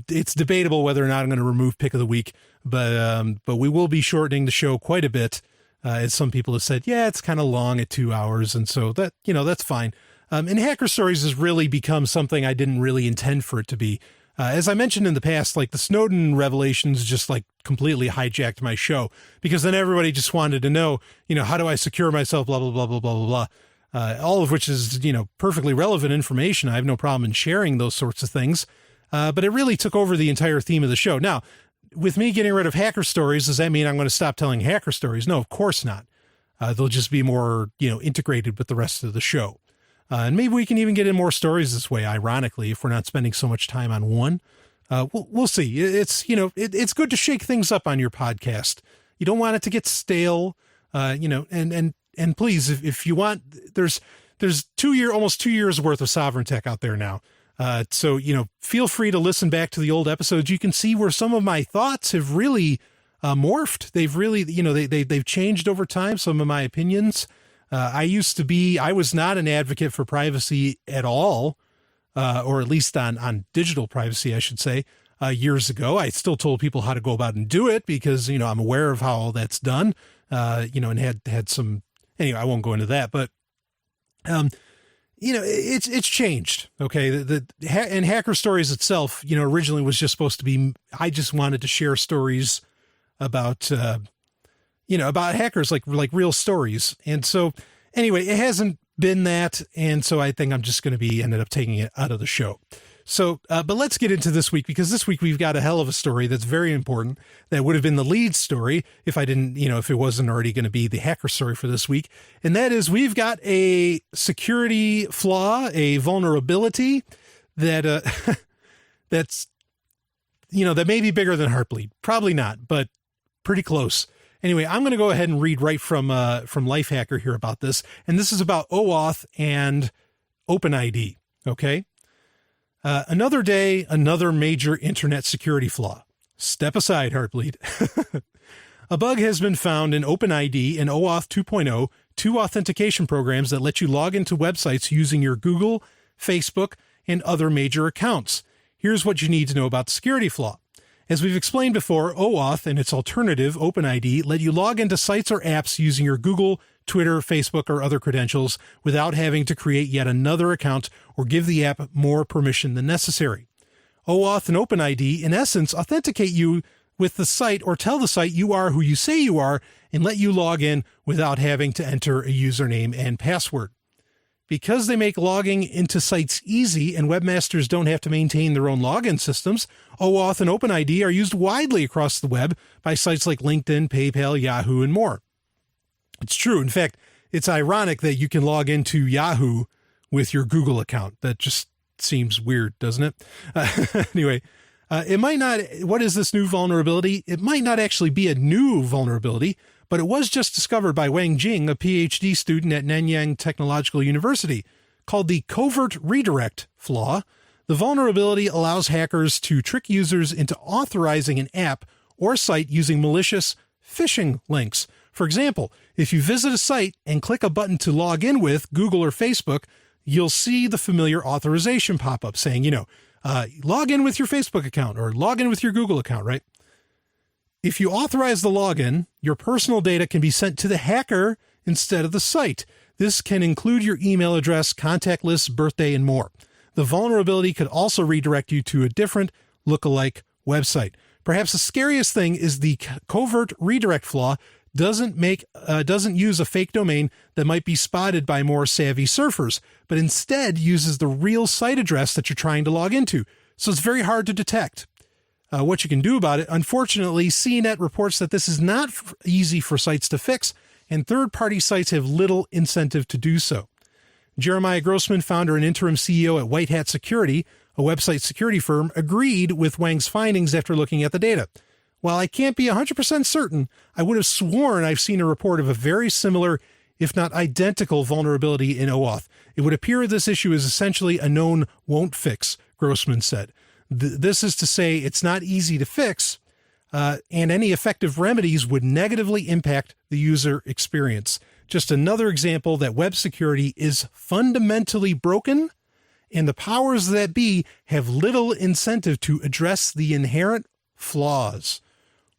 B: it's debatable whether or not I'm going to remove Pick of the Week, but we will be shortening the show quite a bit. As some people have said, yeah, it's kind of long at 2 hours. And so that, that's fine. And Hacker Stories has really become something I didn't really intend for it to be. As I mentioned in the past, like the Snowden revelations just like completely hijacked my show because then everybody just wanted to know, how do I secure myself, blah, blah, blah, blah, blah, blah, blah. All of which is, perfectly relevant information. I have no problem in sharing those sorts of things. But it really took over the entire theme of the show. Now, with me getting rid of Hacker Stories, does that mean I'm going to stop telling Hacker Stories? No, of course not. They'll just be more, integrated with the rest of the show. And maybe we can even get in more stories this way, ironically, if we're not spending so much time on one. We'll see. It's, it's good to shake things up on your podcast. You don't want it to get stale, and please, if you want, there's almost 2 years worth of Sovryn Tech out there now. So, feel free to listen back to the old episodes. You can see where some of my thoughts have really morphed. They've really, they've changed over time. Some of my opinions. I was not an advocate for privacy at all, or at least on digital privacy, I should say, years ago. I still told people how to go about and do it because, I'm aware of how all that's done, and had some, anyway, I won't go into that, but, it's changed. Okay. And Hacker Stories itself, originally was just supposed to be, I just wanted to share stories about, about hackers, like real stories. And so anyway, it hasn't been that. And so I think I'm just going to be ended up taking it out of the show. So, but let's get into this week, because this week we've got a hell of a story that's very important. That would have been the lead story if I didn't, if it wasn't already going to be the hacker story for this week. And that is, we've got a security flaw, a vulnerability that, that's that may be bigger than Heartbleed. Probably not, but pretty close. Anyway, I'm going to go ahead and read right from Lifehacker here about this. And this is about OAuth and OpenID. Okay. Another day, another major internet security flaw. Step aside, Heartbleed. A bug has been found in OpenID and OAuth 2.0, two authentication programs that let you log into websites using your Google, Facebook, and other major accounts. Here's what you need to know about the security flaw. As we've explained before, OAuth and its alternative, OpenID, let you log into sites or apps using your Google, Twitter, Facebook, or other credentials without having to create yet another account or give the app more permission than necessary. OAuth and OpenID, in essence, authenticate you with the site or tell the site you are who you say you are and let you log in without having to enter a username and password. Because they make logging into sites easy and webmasters don't have to maintain their own login systems, OAuth and OpenID are used widely across the web by sites like LinkedIn, PayPal, Yahoo, and more. It's true. In fact, it's ironic that you can log into Yahoo with your Google account. That just seems weird, doesn't it? Anyway, it might not, what is this new vulnerability? It might not actually be a new vulnerability, but it was just discovered by Wang Jing, a PhD student at Nanyang Technological University, called the covert redirect flaw. The vulnerability allows hackers to trick users into authorizing an app or site using malicious phishing links. For example, if you visit a site and click a button to log in with Google or Facebook, you'll see the familiar authorization pop up saying, log in with your Facebook account or log in with your Google account, right? If you authorize the login, your personal data can be sent to the hacker instead of the site. This can include your email address, contact lists, birthday, and more. The vulnerability could also redirect you to a different lookalike website. Perhaps the scariest thing is the covert redirect flaw doesn't use a fake domain that might be spotted by more savvy surfers, but instead uses the real site address that you're trying to log into. So it's very hard to detect. What you can do about it, unfortunately, CNET reports that this is not easy for sites to fix, and third-party sites have little incentive to do so. Jeremiah Grossman, founder and interim CEO at White Hat Security, a website security firm, agreed with Wang's findings after looking at the data. While I can't be 100% certain, I would have sworn I've seen a report of a very similar, if not identical, vulnerability in OAuth. It would appear this issue is essentially a known won't fix, Grossman said. This is to say it's not easy to fix, and any effective remedies would negatively impact the user experience. Just another example that web security is fundamentally broken, and the powers that be have little incentive to address the inherent flaws.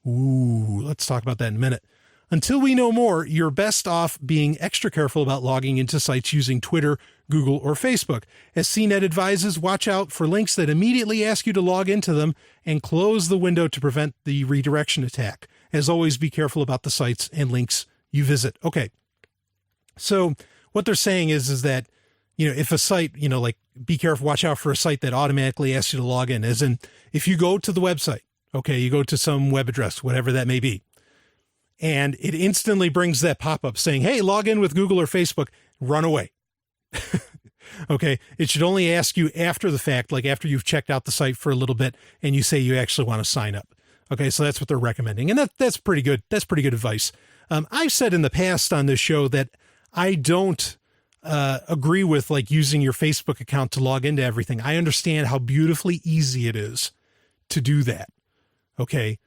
B: Ooh, let's talk about that in a minute. Until we know more, you're best off being extra careful about logging into sites using Twitter, Google, or Facebook. As CNET advises, watch out for links that immediately ask you to log into them and close the window to prevent the redirection attack. As always, be careful about the sites and links you visit. Okay. So what they're saying is that, if a site, be careful, watch out for a site that automatically asks you to log in. As in, if you go to the website, okay, you go to some web address, whatever that may be, and it instantly brings that pop-up saying, hey, log in with Google or Facebook, run away. Okay. It should only ask you after the fact, like after you've checked out the site for a little bit and you say you actually want to sign up. Okay. So that's what they're recommending. And that's pretty good. That's pretty good advice. I've said in the past on this show that I don't agree with using your Facebook account to log into everything. I understand how beautifully easy it is to do that. Okay.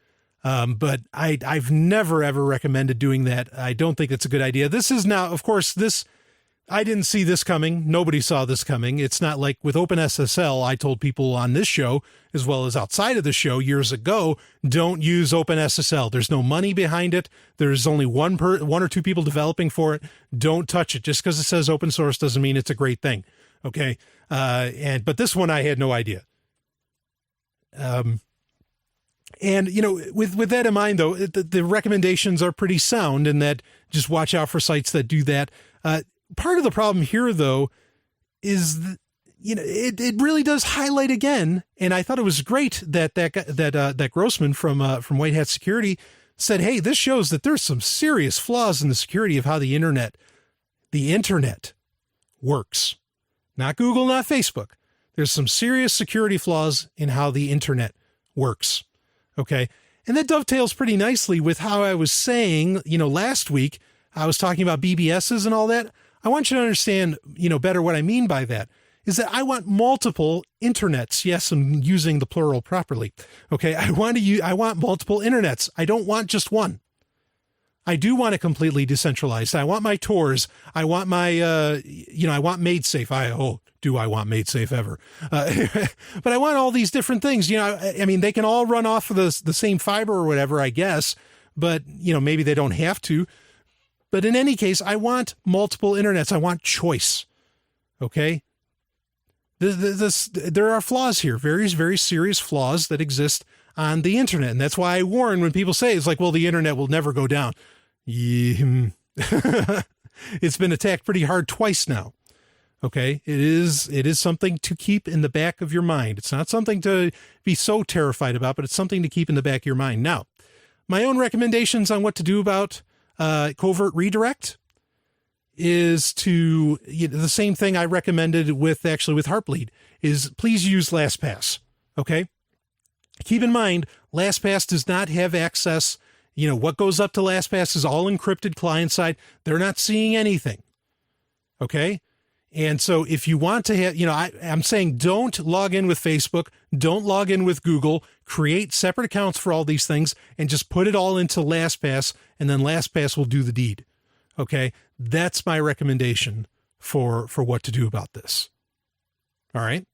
B: But I've never, ever recommended doing that. I don't think it's a good idea. This is now, of course, I didn't see this coming. Nobody saw this coming. It's not like with OpenSSL, I told people on this show, as well as outside of the show years ago, don't use OpenSSL. There's no money behind it. There's only one or two people developing for it. Don't touch it. Just because it says open source doesn't mean it's a great thing. Okay. But this one, I had no idea. And, with that in mind, though, the recommendations are pretty sound in that just watch out for sites that do that. Part of the problem here, though, is, it really does highlight again. And I thought it was great that Grossman from White Hat Security said, hey, this shows that there's some serious flaws in the security of how the internet works. Not Google, not Facebook. There's some serious security flaws in how the internet works. Okay. And that dovetails pretty nicely with how I was saying, last week, I was talking about BBSs and all that. I want you to understand, better what I mean by that is that I want multiple internets. Yes, I'm using the plural properly. Okay. I want multiple internets. I don't want just one. I do want it completely decentralized. I want my Tor. I want my, I want MadeSafe. Do I want MadeSafe ever? But I want all these different things. They can all run off of the same fiber or whatever, I guess. But, maybe they don't have to. But in any case, I want multiple internets. I want choice. Okay? There are flaws here, very, very serious flaws that exist on the internet. And that's why I warn when people say, it's like, well, the internet will never go down. Yeah. It's been attacked pretty hard twice now. Okay. It is something to keep in the back of your mind. It's not something to be so terrified about, but it's something to keep in the back of your mind. Now, my own recommendations on what to do about covert redirect is to, the same thing I recommended with Heartbleed is please use LastPass. Okay. Keep in mind, LastPass does not have access. What goes up to LastPass is all encrypted client side. They're not seeing anything. Okay. And so if you want to have, I'm saying don't log in with Facebook, don't log in with Google, create separate accounts for all these things and just put it all into LastPass and then LastPass will do the deed. Okay. That's my recommendation for what to do about this. All right.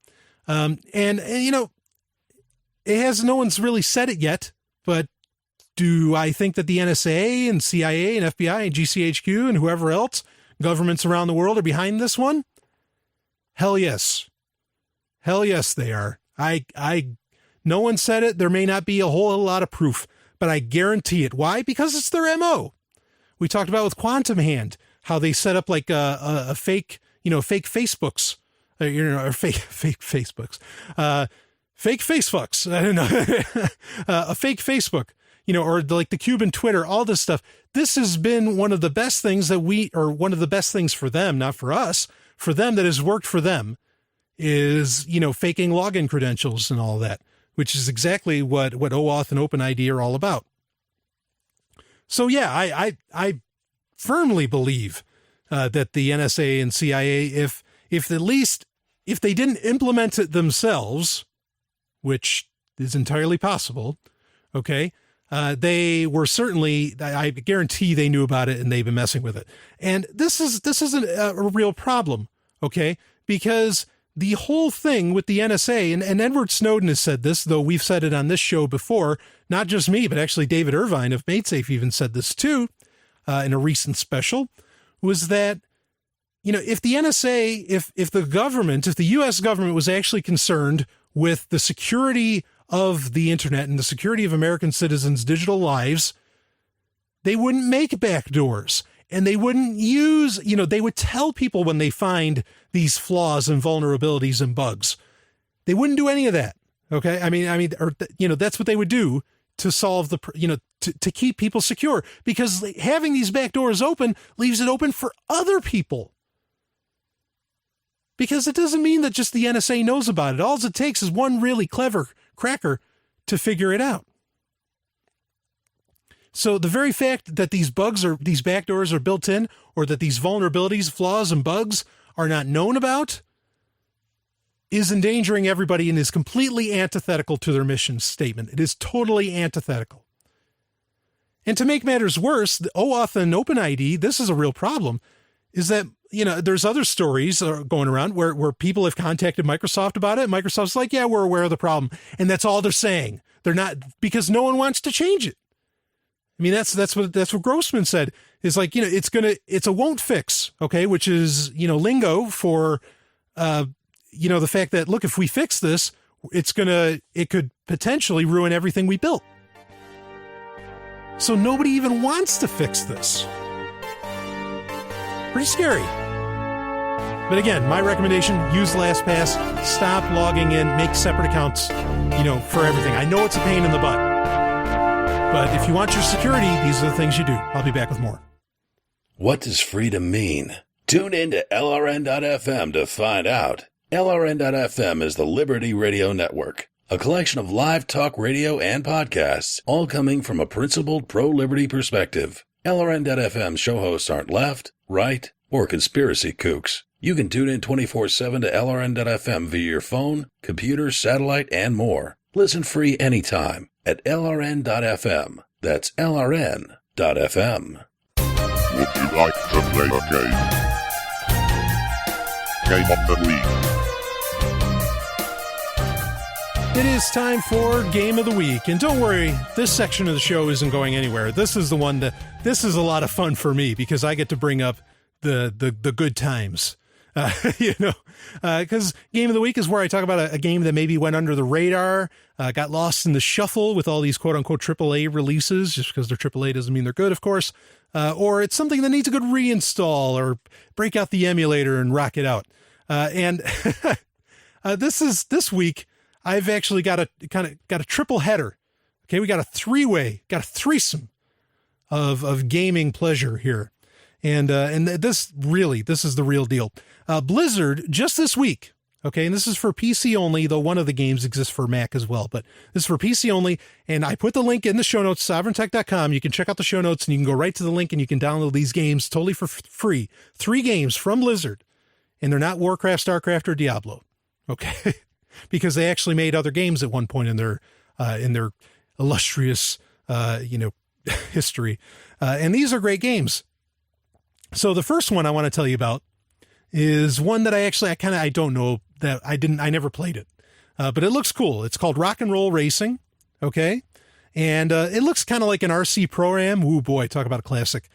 B: It has, no one's really said it yet, but do I think that the NSA and CIA and FBI and GCHQ and whoever else, governments around the world, are behind this one? Hell yes. Hell yes, they are. No one said it. There may not be a whole lot of proof, but I guarantee it. Why? Because it's their MO. We talked about with Quantum Hand, how they set up like a fake, fake Facebooks, or fake Facebooks, fake Facefucks. I don't know. A fake Facebook. Or like the Cuban Twitter, all this stuff. This has been one of the best things one of the best things for them, not for us, for them that has worked for them is, faking login credentials and all that, which is exactly what OAuth and OpenID are all about. So yeah, I firmly believe that the NSA and CIA, if they didn't implement it themselves, which is entirely possible, okay, they were certainly, I guarantee they knew about it and they've been messing with it. And this isn't a real problem, okay? Because the whole thing with the NSA, and Edward Snowden has said this, though we've said it on this show before, not just me, but actually David Irvine of MadeSafe even said this too, in a recent special, was that, if the NSA, if the U.S. government was actually concerned with the security of the internet and the security of American citizens' digital lives, they wouldn't make backdoors and they wouldn't use, they would tell people when they find these flaws and vulnerabilities and bugs. They wouldn't do any of that. Okay. That's what they would do to solve to keep people secure, because having these backdoors open leaves it open for other people. Because it doesn't mean that just the NSA knows about it. All it takes is one really clever cracker to figure it out. So the very fact that these backdoors are built in, or that these vulnerabilities, flaws, and bugs are not known about, is endangering everybody and is completely antithetical to their mission statement. It is totally antithetical. And to make matters worse, the OAuth and OpenID, this is a real problem, is that, there's other stories going around where people have contacted Microsoft about it. Microsoft's like, yeah, we're aware of the problem. And that's all they're saying. They're not, because no one wants to change it. I mean, that's what Grossman said, is like, it's a won't fix. Okay. Which is, lingo for, the fact that, look, if we fix this, it could potentially ruin everything we built. So nobody even wants to fix this. Pretty scary. But again, my recommendation, use LastPass, stop logging in, make separate accounts, for everything. I know it's a pain in the butt, but if you want your security, these are the things you do. I'll be back with more.
S: What does freedom mean? Tune in to LRN.FM to find out. LRN.FM is the Liberty Radio Network. a collection of live talk radio and podcasts, all coming from a principled pro-liberty perspective. LRN.FM show hosts aren't left, right, or conspiracy kooks. You can tune in 24/7 to LRN.FM via your phone, computer, satellite, and more. Listen free anytime at LRN.FM. That's LRN.FM.
T: Would you like to play a game? Game of the Week.
B: It is time for Game of the Week. And don't worry, this section of the show isn't going anywhere. This is the one this is a lot of fun for me because I get to bring up the good times. Because Game of the Week is where I talk about a game that maybe went under the radar, got lost in the shuffle with all these quote-unquote AAA releases. Just because they're AAA doesn't mean they're good, of course. Or it's something that needs a good reinstall or break out the emulator and rock it out. And this week, I've actually got a triple header. Okay, we got a threesome of gaming pleasure here. And this is the real deal. Blizzard, just this week, okay, and this is for PC only, though one of the games exists for Mac as well, but this is for PC only, and I put the link in the show notes, sovryntech.com. You can check out the show notes, and you can go right to the link, and you can download these games totally for free. 3 games from Blizzard, and they're not Warcraft, StarCraft, or Diablo, okay, because they actually made other games at one point in their illustrious, history, and these are great games. So the first one I want to tell you about is one that I don't know that I never played it, but it looks cool. It's called Rock and Roll Racing. Okay. And, it looks kind of like an RC Pro-Am. Ooh boy, talk about a classic.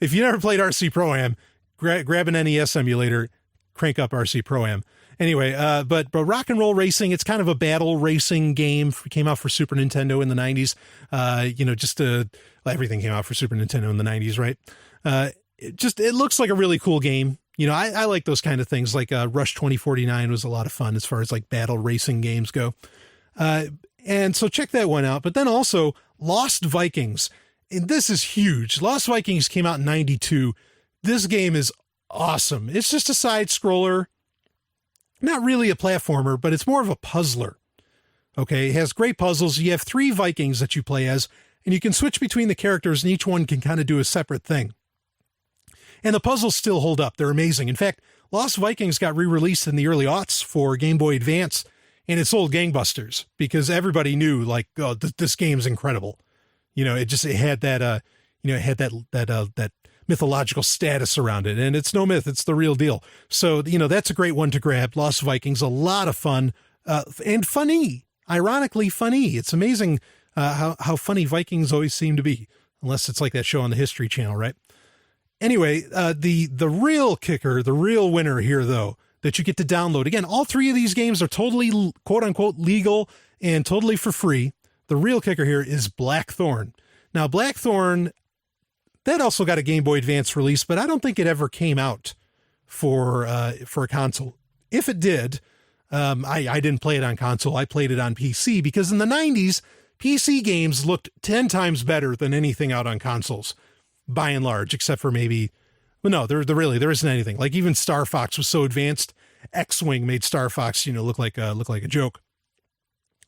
B: If you never played RC Pro-Am, grab an NES emulator, crank up RC Pro-Am. Anyway, but Rock and Roll Racing, it's kind of a battle racing game. It came out for Super Nintendo in the 90s. Everything came out for Super Nintendo in the 90s, right? It looks like a really cool game. I like those kind of things. Like Rush 2049 was a lot of fun as far as like battle racing games go. And so check that one out. But then also Lost Vikings. And this is huge. Lost Vikings came out in 92. This game is awesome. It's just a side scroller. Not really a platformer, but it's more of a puzzler. Okay. It has great puzzles. You have 3 Vikings that you play as, and you can switch between the characters, and each one can kind of do a separate thing. And the puzzles still hold up. They're amazing. In fact, Lost Vikings got re-released in the early aughts for Game Boy Advance, and it sold gangbusters because everybody knew, like, oh, this game's incredible. It had that mythological status around it, and it's no myth. It's the real deal. So, that's a great one to grab. Lost Vikings, a lot of fun, and funny, ironically funny. It's amazing how funny Vikings always seem to be, unless it's like that show on the History Channel, right? Anyway, the real kicker, the real winner here, though, that you get to download. Again, all 3 of these games are totally, quote-unquote, legal and totally for free. The real kicker here is Blackthorn. Now, Blackthorn, that also got a Game Boy Advance release, but I don't think it ever came out for a console. If it did, I didn't play it on console. I played it on PC because in the 90s, PC games looked 10 times better than anything out on consoles. By and large, except for maybe, well, no, there isn't anything. Like even Star Fox was so advanced. X-Wing made Star Fox, look like a joke.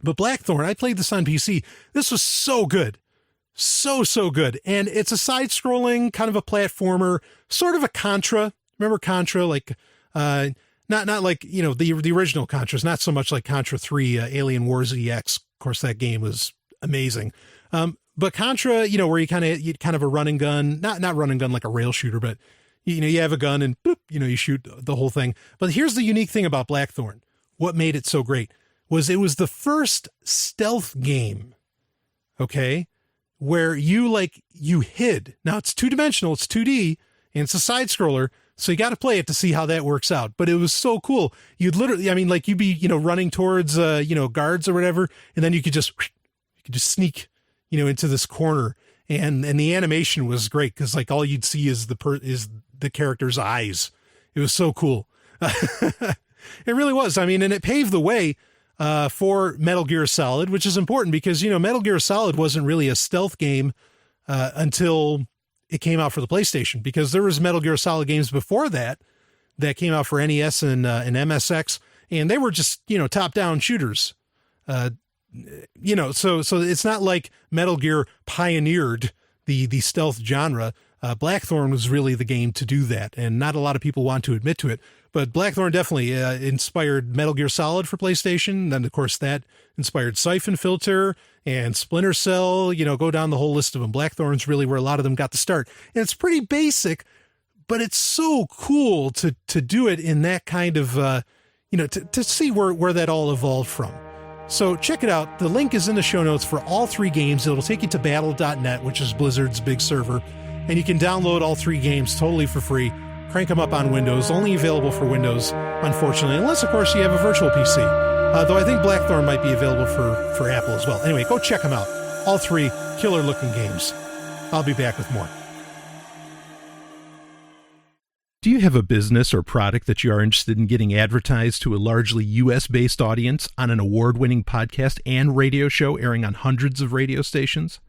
B: But Blackthorn, I played this on PC. This was so good, so good, and it's a side-scrolling kind of a platformer, sort of a Contra. Remember Contra? Like, not like the original Contras. Not so much like Contra 3, Alien Wars EX. Of course, that game was amazing. But Contra, where you kind of a run and gun, not run and gun like a rail shooter, but you have a gun and boop, you shoot the whole thing. But here's the unique thing about Blackthorn. What made it so great was it was the first stealth game, okay, where you hid. Now it's 2-dimensional, it's 2D, and it's a side scroller. So you got to play it to see how that works out. But it was so cool. You'd literally, you'd be, running towards, guards or whatever, and then you could just sneak, into this corner, and the animation was great because like all you'd see is the character's eyes. It was so cool. It really was. And it paved the way for Metal Gear Solid, which is important because Metal Gear Solid wasn't really a stealth game until it came out for the PlayStation, because there was Metal Gear Solid games before that came out for NES and MSX, and they were just top down shooters. So it's not like Metal Gear pioneered the stealth genre. Blackthorn was really the game to do that, and not a lot of people want to admit to it. But Blackthorn definitely inspired Metal Gear Solid for PlayStation. Then, of course, that inspired Siphon Filter and Splinter Cell. Go down the whole list of them. Blackthorn's really where a lot of them got the start. And it's pretty basic, but it's so cool to do it in that kind of, to see where that all evolved from. So check it out. The link is in the show notes for all 3 games. It'll take you to battle.net, which is Blizzard's big server. And you can download all 3 games totally for free. Crank them up on Windows. Only available for Windows, unfortunately, unless, of course, you have a virtual PC. Though I think Blackthorn might be available for Apple as well. Anyway, go check them out. All 3 killer-looking games. I'll be back with more. Do you have a business or product that you are interested in getting advertised to a largely U.S.-based audience on an award-winning podcast and radio show airing on hundreds of radio stations?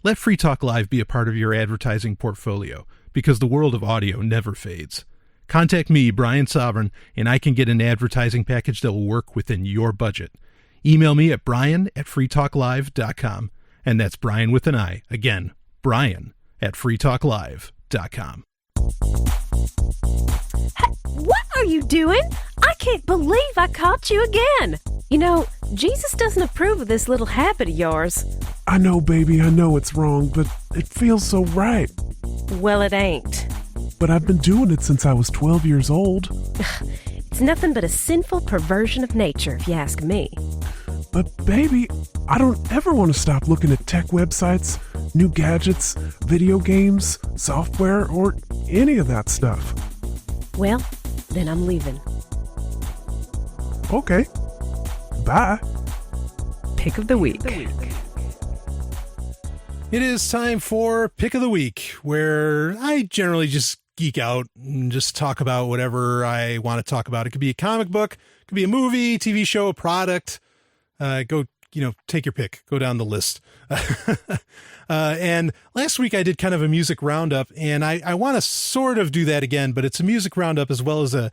B: Let Free Talk Live be a part of your advertising portfolio, because the world of audio never fades. Contact me, Brian Sovryn, and I can get an advertising package that will work within your budget. Email me at brian@freetalklive.com, and that's Brian with an I. Again, brian@freetalklive.com.
U: Hey, what are you doing? I can't believe I caught you again. Jesus doesn't approve of this little habit of yours.
V: I know, baby, I know it's wrong, but it feels so right.
U: Well, it ain't.
V: But I've been doing it since I was 12 years old.
U: It's nothing but a sinful perversion of nature, if you ask me.
V: But, baby, I don't ever want to stop looking at tech websites, new gadgets, video games, software, or any of that stuff.
U: Well, then I'm leaving.
V: Okay. Bye.
A: Pick of the week.
B: It is time for Pick of the Week, where I generally just geek out and just talk about whatever I want to talk about. It could be a comic book, it could be a movie, TV show, a product. Take your pick. Go down the list. And last week I did kind of a music roundup, and I want to sort of do that again, but it's a music roundup as well as a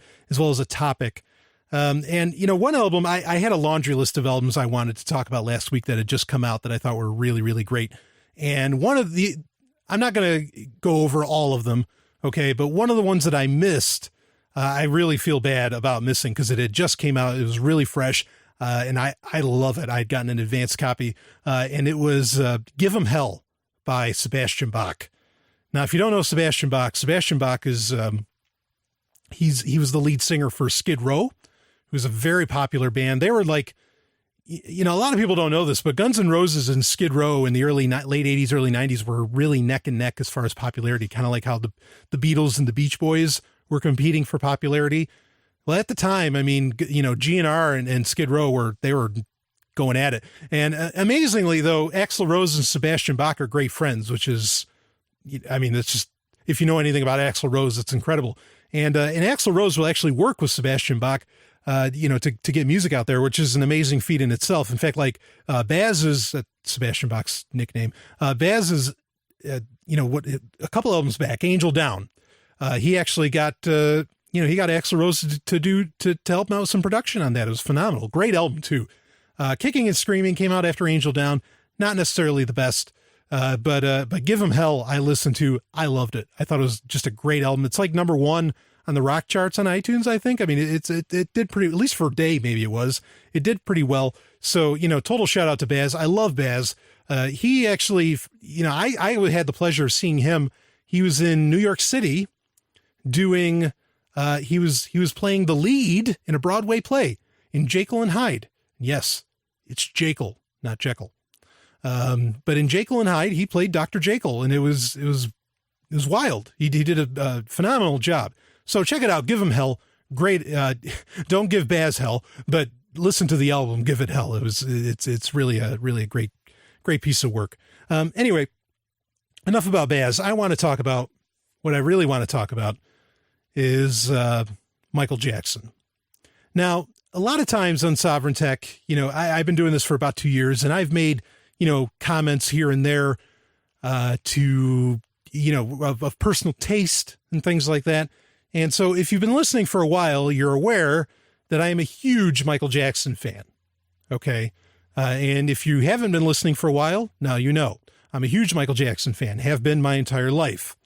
B: topic. One album, I had a laundry list of albums I wanted to talk about last week that had just come out that I thought were really, really great. And I'm not going to go over all of them, okay, but one of the ones that I missed, I really feel bad about missing because it had just came out. It was really fresh, and I love it. I'd gotten an advanced copy, and it was Give 'Em Hell by Sebastian Bach. Now, if you don't know Sebastian Bach is he was the lead singer for Skid Row, who was a very popular band. They were like, a lot of people don't know this, but Guns N' Roses and Skid Row in the late 80s, early 90s were really neck and neck as far as popularity, kind of like how the Beatles and the Beach Boys were competing for popularity. Well, at the time, GNR and Skid Row were going at it. And amazingly, though, Axl Rose and Sebastian Bach are great friends, which is, it's just, if you know anything about Axl Rose, it's incredible. And Axl Rose will actually work with Sebastian Bach, to get music out there, which is an amazing feat in itself. In fact, like Baz is Sebastian Bach's nickname. Baz is, a couple albums back, Angel Down. He actually got, he got Axl Rose to help him out with some production on that. It was phenomenal. Great album too. Kicking and Screaming came out after Angel Down. Not necessarily the best, but Give 'Em Hell I listened to. I loved it. I thought it was just a great album. It's like number 1 on the rock charts on iTunes, I think. It did pretty, at least for a day, maybe it was. It did pretty well. So, total shout out to Baz. I love Baz. He actually, I had the pleasure of seeing him. He was in New York City doing, he was playing the lead in a Broadway play in Jekyll and Hyde. Yes, it's Jekyll, not Jekyll. But in Jekyll and Hyde, he played Dr. Jekyll, and it was wild. He did a phenomenal job. So check it out. Give 'Em Hell. Great. Don't give Baz hell, but listen to the album. Give it hell. It's really a great piece of work. Anyway, enough about Baz. I want to talk about what I really want to talk about is Michael Jackson. Now, a lot of times on Sovereign Tech, I've been doing this for about 2 years, and I've made, comments here and there to, of personal taste and things like that. And so if you've been listening for a while, you're aware that I am a huge Michael Jackson fan. Okay. And if you haven't been listening for a while, now you know. I'm a huge Michael Jackson fan, have been my entire life.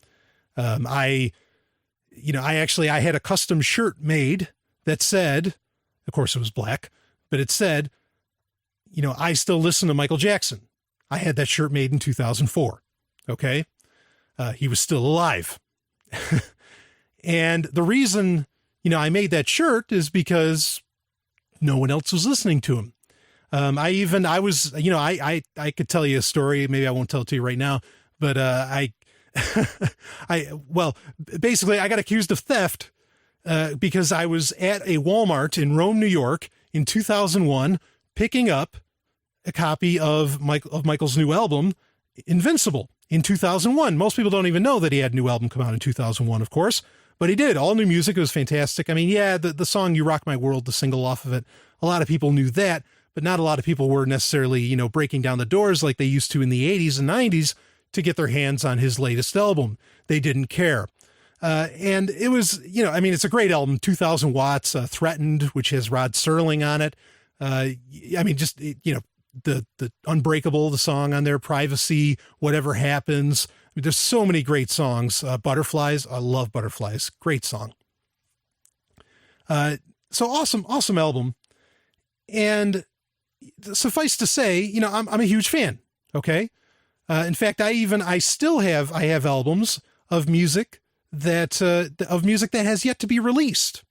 B: I had a custom shirt made that said, of course it was black, but it said, I still listen to Michael Jackson. I had that shirt made in 2004. Okay. He was still alive. And the reason, I made that shirt is because no one else was listening to him. I could tell you a story. Maybe I won't tell it to you right now, but, basically I got accused of theft, because I was at a Walmart in Rome, New York in 2001, picking up a copy of Michael's new album, Invincible, in 2001. Most people don't even know that he had a new album come out in 2001, of course, but he did. All new music. It was fantastic. I mean, yeah, the song You Rock My World, the single off of it, a lot of people knew that, but not a lot of people were necessarily, breaking down the doors like they used to in the 80s and 90s to get their hands on his latest album. They didn't care. And it was, it's a great album, 2000 watts, Threatened, which has Rod Serling on it. The Unbreakable, the song on there, Privacy, Whatever Happens. There's so many great songs. Butterflies. I love Butterflies. Great song. So awesome album. And suffice to say, I'm a huge fan. Okay. In fact, I still have albums of music that has yet to be released.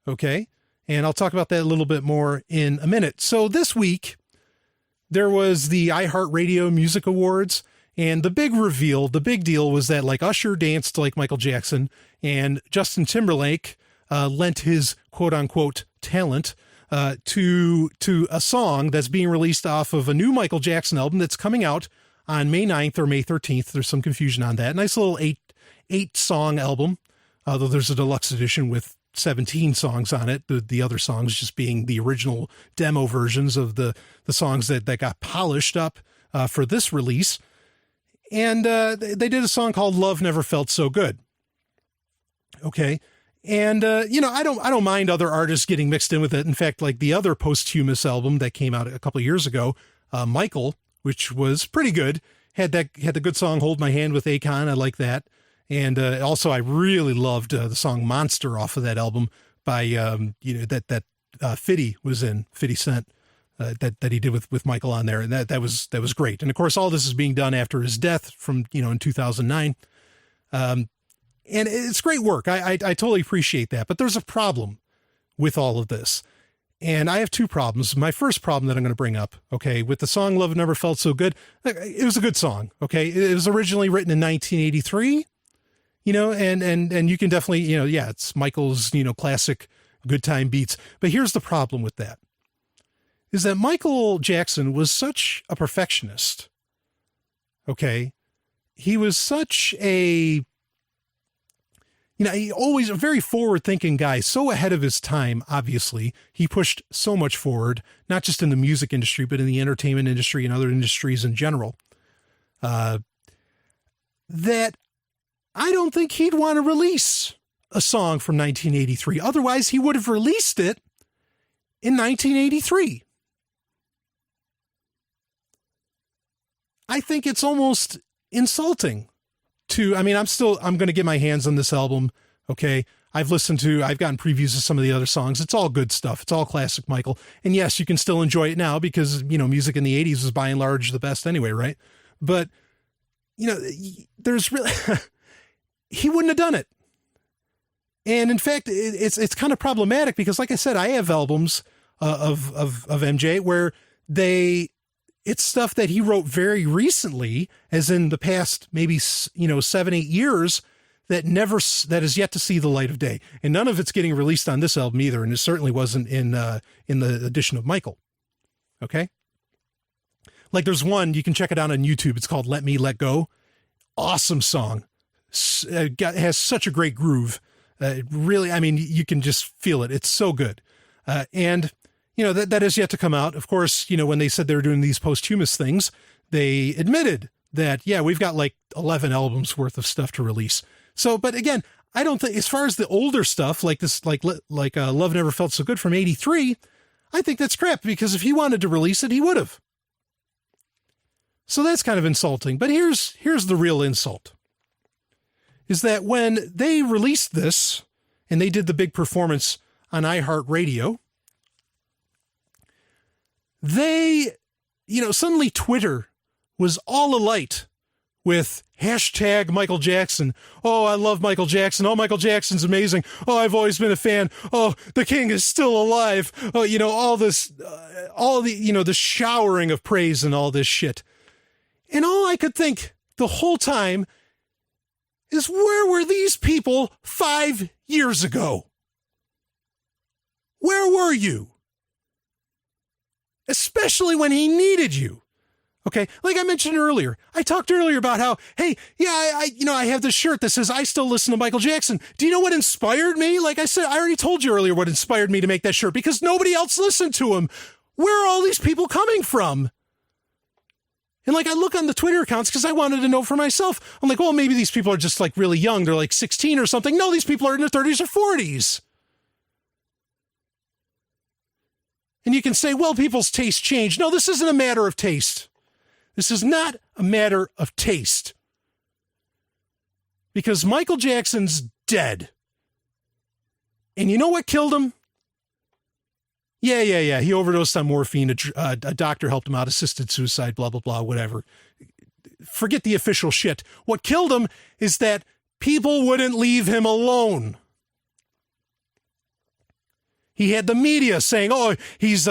B: Okay. And I'll talk about that a little bit more in a minute. So this week there was the iHeartRadio Music Awards, and the big deal was that like Usher danced like Michael Jackson, and Justin Timberlake lent his quote unquote talent to a song that's being released off of a new Michael Jackson album that's coming out on May 9th or May 13th. There's some confusion on that. Nice little eight song album, although there's a deluxe edition with 17 songs on it. The other songs just being the original demo versions of the songs that got polished up for this release. And they did a song called Love Never Felt So Good. Okay. And, I don't mind other artists getting mixed in with it. In fact, like the other posthumous album that came out a couple of years ago, Michael, which was pretty good, had the good song Hold My Hand with Akon. I like that. And also I really loved the song Monster off of that album by, that Fitty was in, 50 Cent, that he did with Michael on there. And that was great. And of course, all this is being done after his death from, in 2009. And it's great work. I totally appreciate that. But there's a problem with all of this. And I have two problems. My first problem that I'm going to bring up, okay, with the song Love Never Felt So Good, it was a good song, okay? It was originally written in 1983, and you can definitely, it's Michael's, classic good time beats. But here's the problem with that, is that Michael Jackson was such a perfectionist, okay? He was such a... he always a very forward-thinking guy, so ahead of his time, obviously. He pushed so much forward, not just in the music industry, but in the entertainment industry and other industries in general, that I don't think he'd want to release a song from 1983. Otherwise, he would have released it in 1983. I think it's almost insulting I'm going to get my hands on this album. Okay. I've gotten previews of some of the other songs. It's all good stuff. It's all classic Michael. And yes, you can still enjoy it now because, music in the 80s was by and large the best anyway. Right. But, there's really, he wouldn't have done it. And in fact, it's kind of problematic because like I said, I have albums of MJ where it's stuff that he wrote very recently, as in the past, maybe, 7-8 years that is yet to see the light of day. And none of it's getting released on this album either. And it certainly wasn't in the edition of Michael. Okay. Like there's one, you can check it out on YouTube. It's called Let Me Let Go. Awesome song. It has such a great groove. Really, you can just feel it. It's so good. And that is yet to come out. Of course, when they said they were doing these posthumous things, they admitted that, yeah, we've got like 11 albums worth of stuff to release. So, but again, I don't think, as far as the older stuff, like this, like Love Never Felt So Good from 83, I think that's crap, because if he wanted to release it, he would have. So that's kind of insulting. But here's the real insult. Is that when they released this, and they did the big performance on iHeartRadio, they, suddenly Twitter was all alight with hashtag Michael Jackson. Oh, I love Michael Jackson. Oh, Michael Jackson's amazing. Oh, I've always been a fan. Oh, the king is still alive. Oh, all this, the showering of praise and all this shit. And all I could think the whole time is, where were these people 5 years ago? Where were you? Especially when he needed you. Okay, like I mentioned earlier, I talked earlier about how, hey, yeah, I have this shirt that says I still listen to Michael Jackson. Do you know what inspired me? Like I said, I already told you earlier what inspired me to make that shirt, because nobody else listened to him. Where are all these people coming from? And like I look on the Twitter accounts because I wanted to know for myself. I'm like, well, maybe these people are just like really young. They're like 16 or something. No, these people are in their 30s or 40s. And you can say, well, people's taste change. No, this isn't a matter of taste. This is not a matter of taste. Because Michael Jackson's dead. And you know what killed him? Yeah. He overdosed on morphine. A doctor helped him out, assisted suicide, blah, blah, blah, whatever. Forget the official shit. What killed him is that people wouldn't leave him alone. He had the media saying, oh, he's,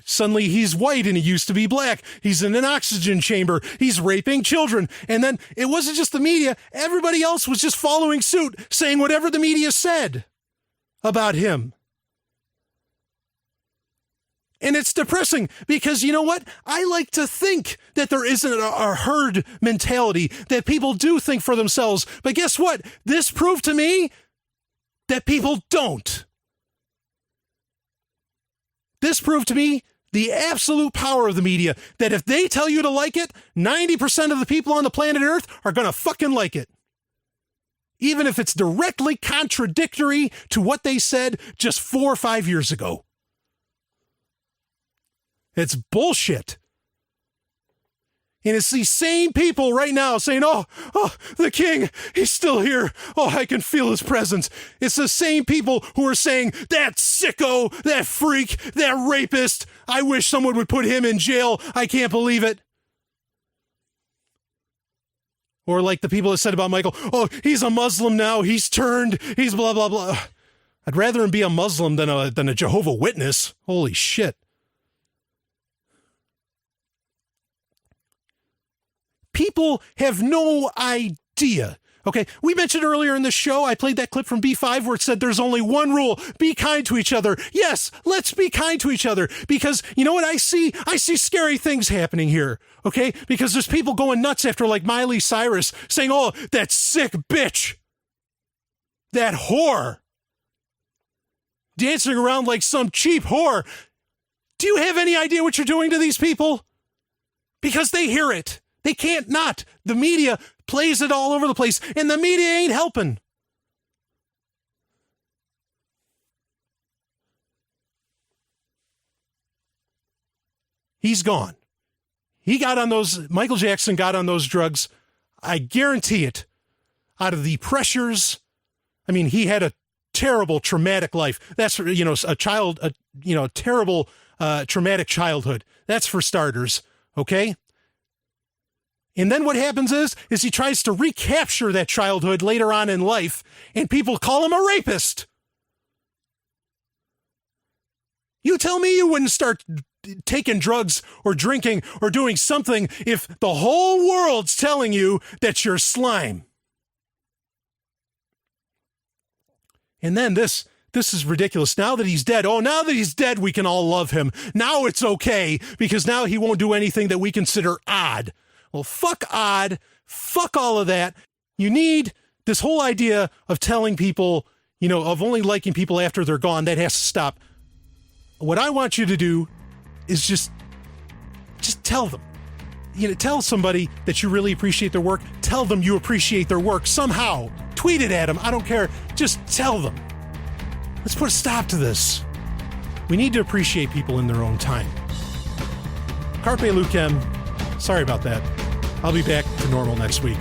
B: suddenly he's white and he used to be black. He's in an oxygen chamber. He's raping children. And then it wasn't just the media. Everybody else was just following suit, saying whatever the media said about him. And it's depressing because, you know what? I like to think that there isn't a herd mentality, that people do think for themselves. But guess what? This proved to me that people don't. This proved to me the absolute power of the media, that if they tell you to like it, 90% of the people on the planet Earth are going to fucking like it. Even if it's directly contradictory to what they said just 4 or 5 years ago. It's bullshit. And it's these same people right now saying, oh, the king, he's still here. Oh, I can feel his presence. It's the same people who are saying, that sicko, that freak, that rapist, I wish someone would put him in jail. I can't believe it. Or like the people that said about Michael, oh, he's a Muslim now. He's turned. He's blah, blah, blah. I'd rather him be a Muslim than a Jehovah's Witness. Holy shit. People have no idea. Okay, we mentioned earlier in the show, I played that clip from B5 where it said there's only one rule: be kind to each other. Yes, let's be kind to each other, because you know what I see? I see scary things happening here, okay? Because there's people going nuts after like Miley Cyrus saying, oh, that sick bitch, that whore, dancing around like some cheap whore. Do you have any idea what you're doing to these people? Because they hear it. They can't not. The media plays it all over the place, and the media ain't helping. He's gone. Michael Jackson got on those drugs. I guarantee it. Out of the pressures, I mean, he had a terrible, traumatic life. That's, a terrible, traumatic childhood. That's for starters, okay? And then what happens is he tries to recapture that childhood later on in life, and people call him a rapist. You tell me you wouldn't start taking drugs or drinking or doing something if the whole world's telling you that you're slime. And then this is ridiculous. Now that he's dead, we can all love him. Now it's okay, because now he won't do anything that we consider odd. Well, fuck odd. Fuck all of that. You need this whole idea of telling people, of only liking people after they're gone. That has to stop. What I want you to do is just tell them. Tell somebody that you really appreciate their work. Tell them you appreciate their work somehow. Tweet it at them. I don't care. Just tell them. Let's put a stop to this. We need to appreciate people in their own time. Carpe Lucem. Sorry about that. I'll be back to normal next week.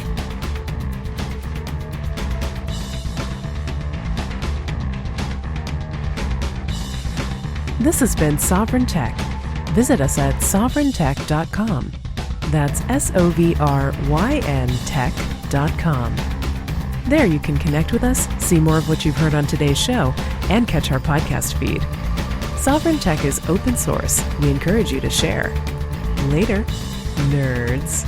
A: This has been Sovryn Tech. Visit us at sovryntech.com. That's SOVRYN tech.com. There you can connect with us, see more of what you've heard on today's show, and catch our podcast feed. Sovryn Tech is open source. We encourage you to share. Later, nerds.